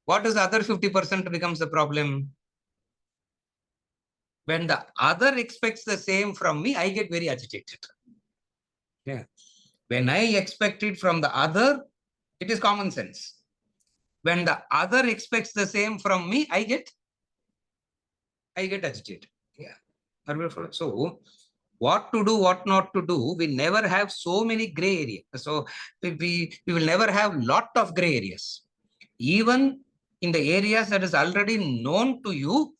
What is the other 50% becomes the problem? When the other expects the same from me, I get very agitated. Yeah. When I expect it from the other, it is common sense. When the other expects the same from me, I get agitated. Yeah. So what to do, what not to do, we never have so many gray areas. So we will never have lot of gray areas. Even in the areas that is already known to you,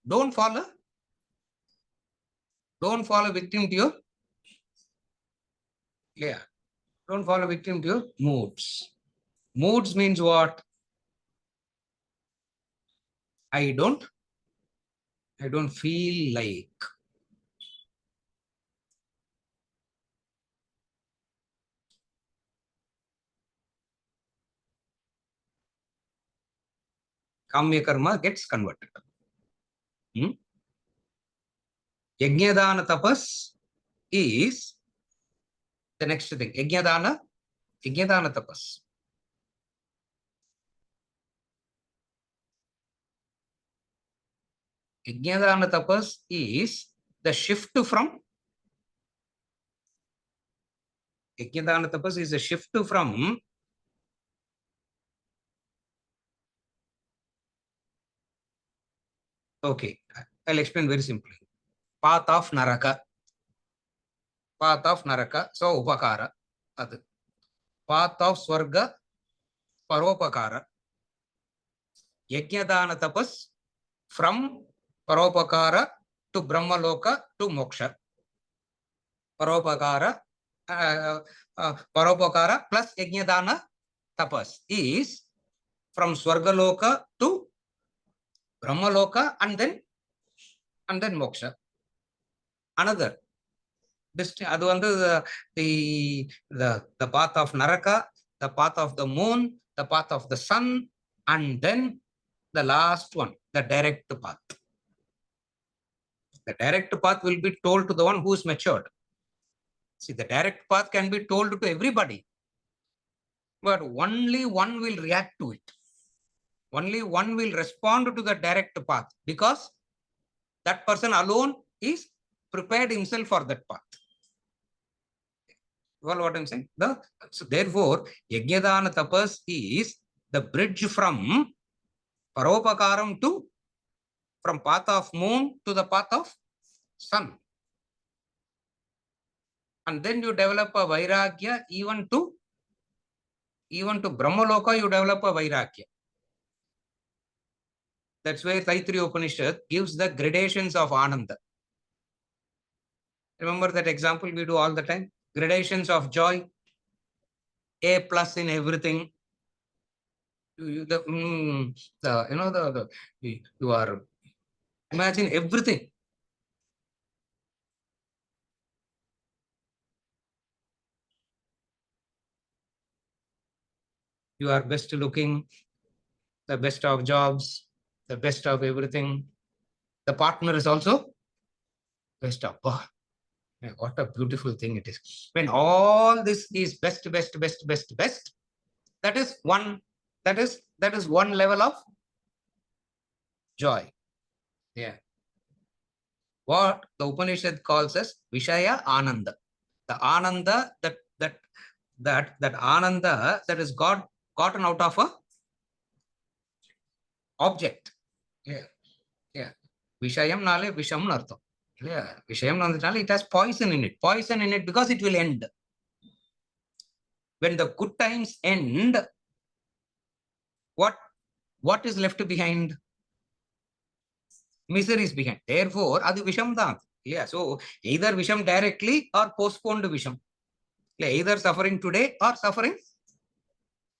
don't fall a victim to your, yeah, don't fall a victim to your moods. Moods means what? I don't feel like. Kamya karma gets converted. Yajnadana tapas is the next thing. Yajnadana tapas. Yajnadana tapas is the shift from. Yajnadana tapas is a shift from. Okay, I'll explain very simply. Path of naraka. So upakara. Path of swarga, paropakara. Yajnadana tapas from paropakara to brahmaloka to moksha. Paropakara plus yajnadana tapas is from swargaloka to brahmaloka and then moksha. Another அது வந்து the path of naraka, the path of the moon, the path of the sun, and then the last one, the direct path. The direct path will be told to the one who is matured. See, the direct path can be told to everybody, but only one will react to it. Only one will respond to the direct path because that person alone is prepared himself for that path. Well, what I'm saying? So therefore, Yajnadana tapas is the bridge from paropakaram to, from path of moon to the path of sun. And then you develop a vairagya even to Brahmaloka, you develop a vairagya. That's why Taittiriya Upanishad gives the gradations of Ananda. Remember that example we do all the time? Gradations of joy, A plus in everything. You are, imagine everything. You are best looking, the best of jobs, the best of everything. The partner is also best of. Oh, what a beautiful thing it is. When all this is best, that is one level of joy. Yeah. What the Upanishad calls as Vishaya Ananda. The Ananda that Ananda that is gotten out of a object. Yeah. Yeah. Vishayam nale Visham nartham. Yeah. Vishayam nale, it has poison in it. Poison in it because it will end. When the good times end, what is left behind? Misery is behind. Therefore, adu visham dhan. Yeah. So either visham directly or postponed visham. Yeah, either suffering today or suffering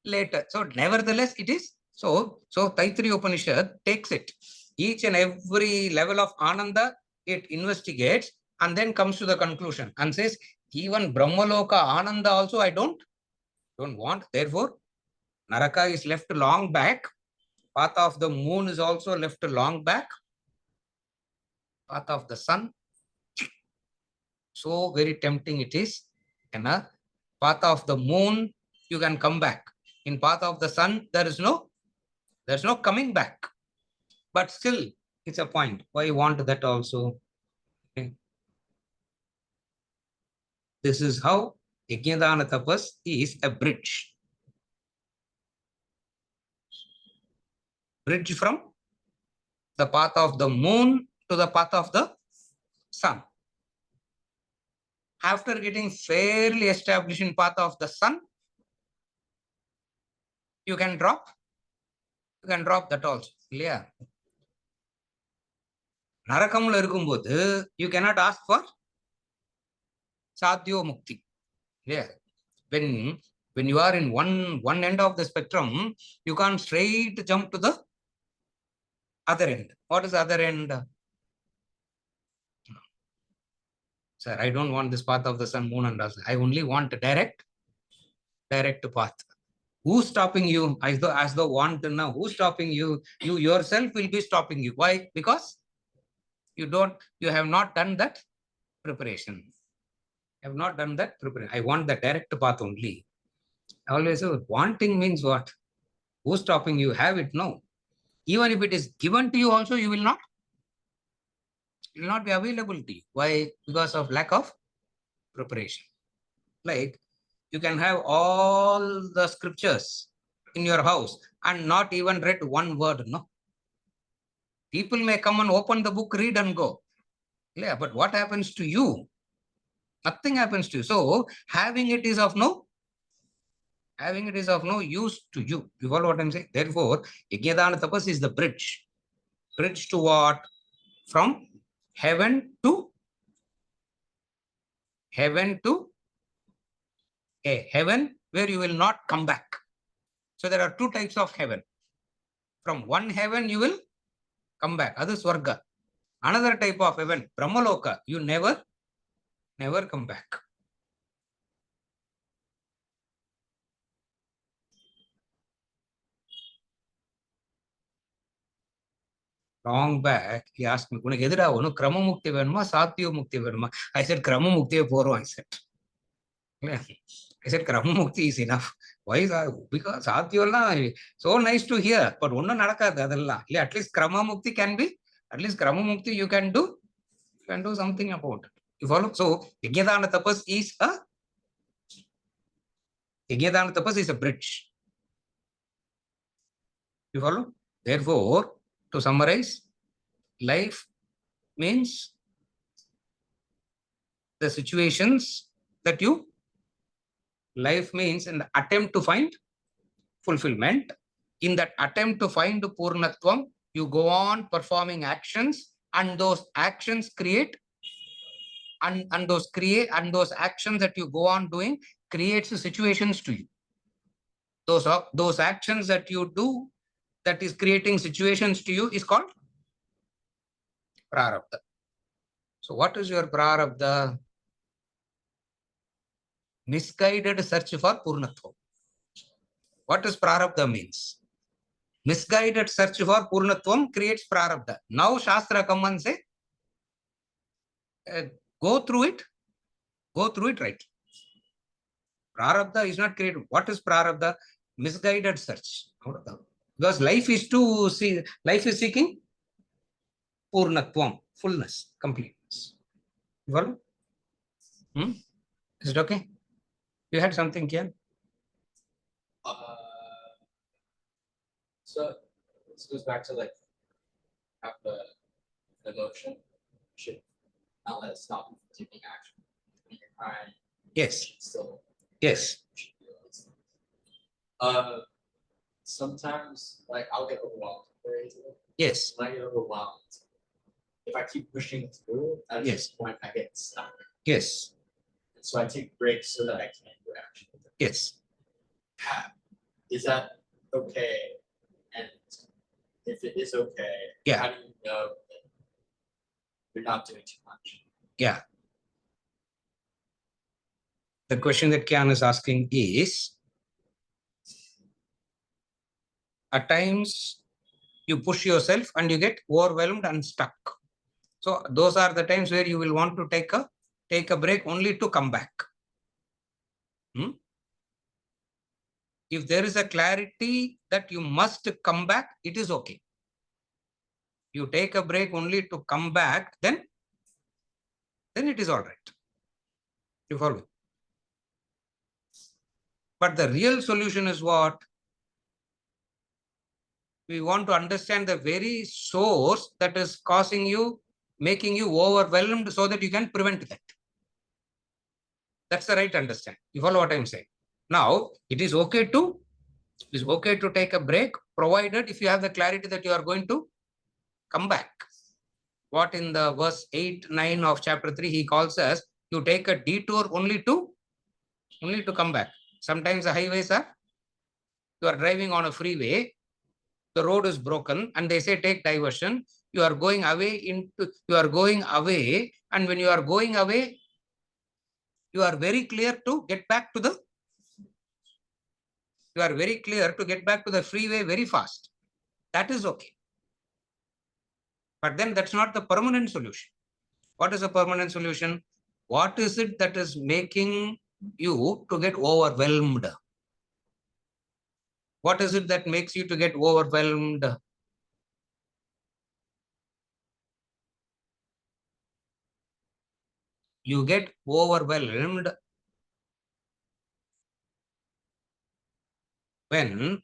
later. So nevertheless, it is so. So Taittiriya Upanishad takes it. Each and every level of Ananda, it investigates and then comes to the conclusion and says, even Brahmaloka Ananda also I don't want. Therefore, Naraka is left long back. Path of the moon is also left long back. Path of the sun. So very tempting it is. And path of the moon, you can come back. In path of the sun, there's no coming back. But still, it's a point. Why you want that also? Okay. This is how Yajnadana Tapas is a bridge. Bridge from the path of the moon to the path of the sun. After getting fairly established in path of the sun, you can drop that also. Yeah. Narakamula irukumbodhu, you cannot ask for Sadhyo Mukti. Yeah. When you are in one end of the spectrum, you can't straight jump to the other end. What is the other end? Sir, I don't want this path of the sun, moon, and stars. I only want a direct path. Who's stopping you? As though want to know who's stopping you. You yourself will be stopping you. Why? Because you have not done that preparation. Have not done that preparation. I want the direct path only. I always say, wanting means what? Who's stopping you? Have it? No. Even if it is given to you also, it will not be available to you. Why? Because of lack of preparation. Like, you can have all the scriptures in your house and not even read one word, no? People may come and open the book, read and go. Yeah, but what happens to you? Nothing happens to you. So, having it is of no use to you. You follow what I'm saying? Therefore, Yajnadana Tapas is the bridge. Bridge to what? From heaven to a heaven where you will not come back. So there are two types of heaven. From one heaven you will come back. That is Swarga. Another type of heaven, Brahmaloka, you never come back. Long back, he asked me, Krama Mukti Venma, Satyo Mukti Venma. I said, Krama Mukti Poro, I said. I said, Krama Mukti is enough. Why is that? Because Satyo, so nice to hear, but Unna Naraka, at least Krama Mukti can be, at least Krama Mukti you can do something about it. You follow? So, Yajnadana Tapas is a bridge. You follow? Therefore, to summarize, life means the situations that life means an attempt to find fulfillment. In that attempt to find Purnatvam, you go on performing actions, and those actions create and those actions that you go on doing creates situations to you. Those actions that you do that is creating situations to you is called prarabdha. So what is your prarabdha? Misguided search for purnatvam. What does prarabdha means? Misguided search for purnatvam creates prarabdha. Now Shastra come and say, go through it right. Prarabdha is not created. What is prarabdha? Misguided search. Because life is seeking purnatvam, fullness, completeness. Well, is it okay? You had something, Kian? So this goes back to like have the emotion should not let it stop you from taking action. When you're crying, Yes. still Yes. sometimes like I'll get overwhelmed very easily. Yes. When I get overwhelmed, if I keep pushing through, at a Yes. certain point I get stuck. Yes, And so I take breaks so that I can do action. yes. Is that okay? And if it is okay, Yeah. how do you know that you're not doing too much? Yeah. The question that Kian is asking is, at times you push yourself and you get overwhelmed and stuck. So those are the times where you will want to take a break only to come back. If there is a clarity that you must come back, it is okay. You take a break only to come back, then it is all right. You follow? But the real solution is what? We want to understand the very source that is causing you, making you overwhelmed so that you can prevent that. That's the right understanding. You follow what I'm saying? Now, it is okay to take a break, provided if you have the clarity that you are going to come back. What in the verse 8, 9 of chapter 3, he calls us, you take a detour only to come back. Sometimes the highways are, you are driving on a freeway, the road is broken, and they say take diversion. You are going away, and when you are going away, you are very clear to get back to the freeway very fast. That is okay. But then that's not the permanent solution. What is a permanent solution? What is it that is making you to get overwhelmed? What is it that makes you to get overwhelmed? You get overwhelmed when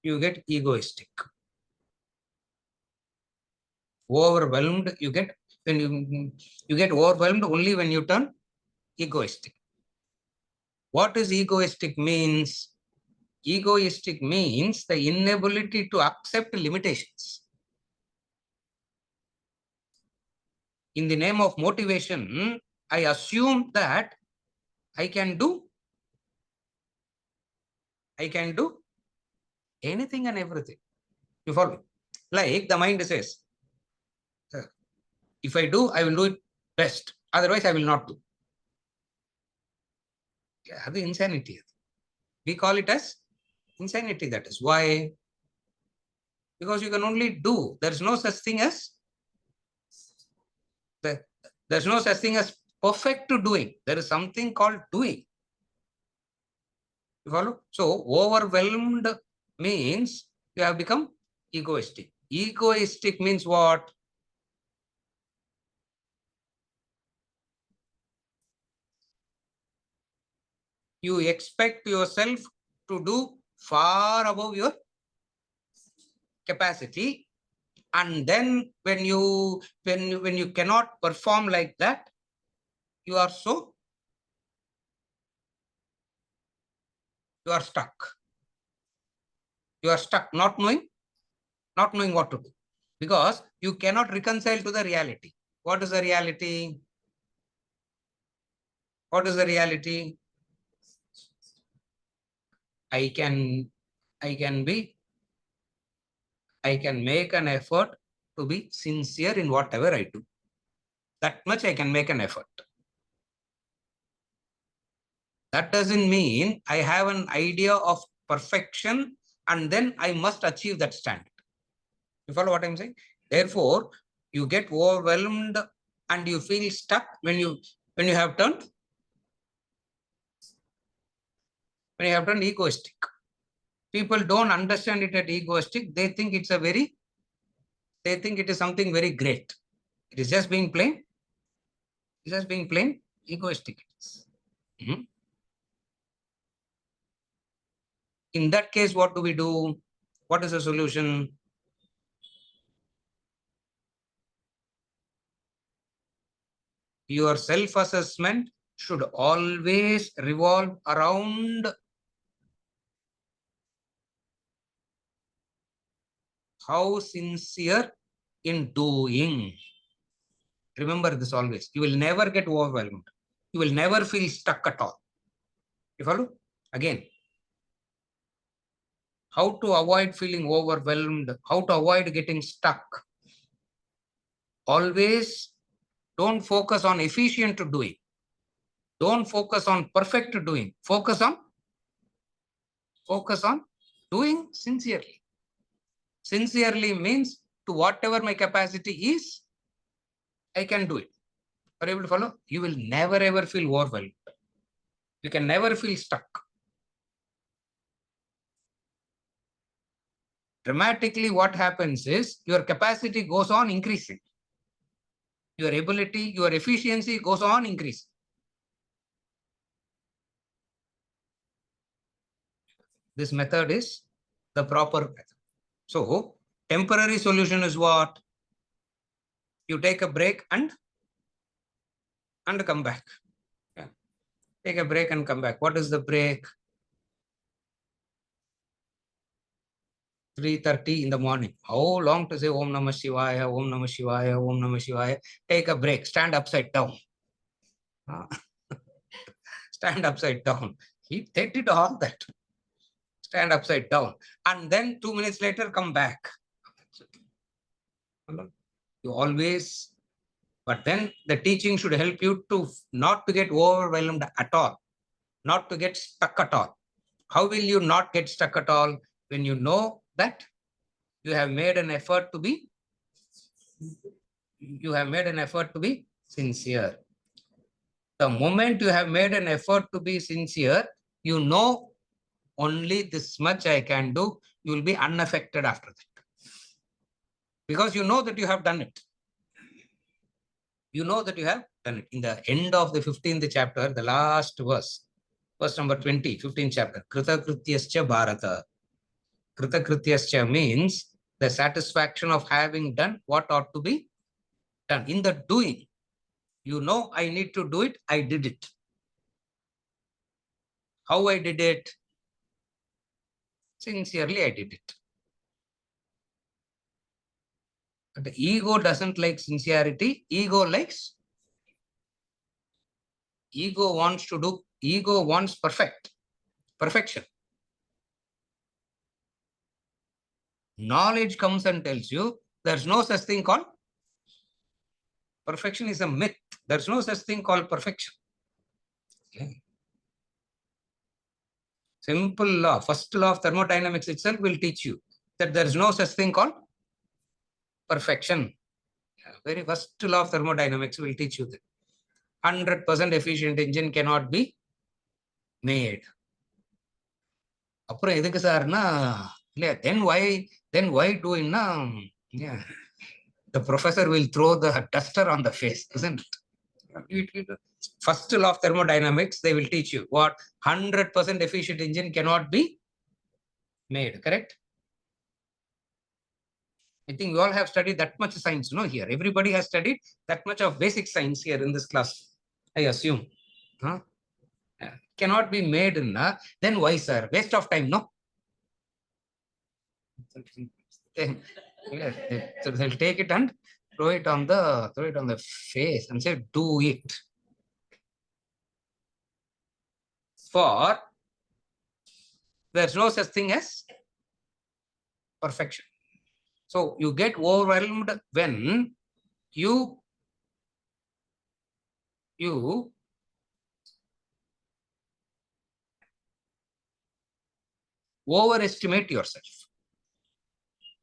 you get egoistic. Overwhelmed, you get when you get overwhelmed only when you turn egoistic. What is egoistic means? Egoistic means the inability to accept limitations. In the name of motivation, I assume that I can do anything and everything. You follow? Like the mind says, if I do, I will do it best. Otherwise, I will not do. Yeah, the insanity. We call it as insanity. That is why. Because you can only do. There's no such thing as perfect doing. There is something called doing. You follow? So overwhelmed means you have become egoistic. Egoistic means what? You expect yourself to do far above your capacity, and then when you cannot perform like that, you are stuck. You are stuck, not knowing what to do, because you cannot reconcile to the reality. What is the reality? What is the reality? I can make an effort to be sincere in whatever I do. That much I can make an effort. That doesn't mean I have an idea of perfection and then I must achieve that standard. You follow what I'm saying? Therefore, you get overwhelmed and you feel stuck when you have turned egoistic. People don't understand it as egoistic. They think it is something very great. It is just being plain. It's just being plain egoistic. In that case, what do we do? What is the solution? Your self-assessment should always revolve around how sincere in doing. Remember this always. You will never get overwhelmed. You will never feel stuck at all. You follow? Again, how to avoid feeling overwhelmed, how to avoid getting stuck. Always don't focus on efficient doing. Don't focus on perfect doing. Focus on doing sincerely. Sincerely means to whatever my capacity is, I can do it. Are you able to follow? You will never ever feel overwhelmed. You can never feel stuck. Dramatically, what happens is your capacity goes on increasing. Your ability, your efficiency goes on increasing. This method is the proper method. So, temporary solution is what? You take a break and come back. Yeah. Take a break and come back. What is the break? 3:30 in the morning. How long to say Om Namah Shivaya, Om Namah Shivaya, Om Namah Shivaya? Take a break. Stand upside down. Stand upside down. They did all that. Stand upside down. And then 2 minutes later, come back. You always, but then the teaching should help you to not to get overwhelmed at all, not to get stuck at all. How will you not get stuck at all? When you know that you have made an effort to be, sincere. The moment you have made an effort to be sincere, you know only this much I can do, you will be unaffected after that. Because you know that you have done it. You know that you have done it. In the end of the 15th chapter, the last verse, verse number 20, 15th chapter, Krita Krityascha Bharata. Krita Krityascha means the satisfaction of having done what ought to be done. In the doing, you know I need to do it, I did it. How I did it? Sincerely, I did it. But the ego doesn't like sincerity. Ego likes. Ego wants to do. Ego wants perfection. Knowledge comes and tells you there's no such thing called perfection. Is a myth. There's no such thing called perfection. Okay. Simple law. First law of thermodynamics itself will teach you that there is no such thing called perfection. Very first law of thermodynamics will teach you that 100% efficient engine cannot be made. அப்புறம் எதுக்கு சார்னா இல்லையா then why doingனா yeah, the professor will throw the duster on the face, isn't it? First law of thermodynamics, they will teach you what 100% efficient engine cannot be made, correct? I think you all have studied that much science, no? Here, everybody has studied that much of basic science here in this class, I assume. Huh? Cannot be made, then why, sir? Waste of time, no? So they'll take it and throw it on the face and say, do it. For there's no such thing as perfection. So you get overwhelmed when you overestimate yourself.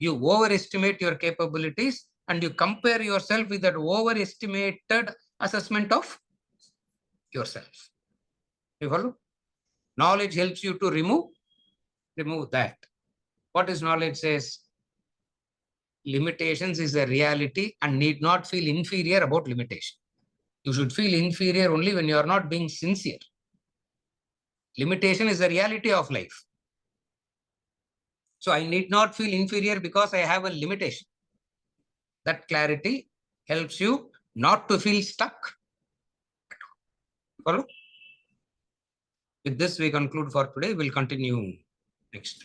You overestimate your capabilities and you compare yourself with that overestimated assessment of yourself. You follow? Knowledge helps you to remove that. What is knowledge says? Limitations is a reality and need not feel inferior about limitation. You should feel inferior only when you are not being sincere. Limitation is the reality of life. So I need not feel inferior because I have a limitation. That clarity helps you not to feel stuck. Follow? With this, we conclude for today. We'll continue next.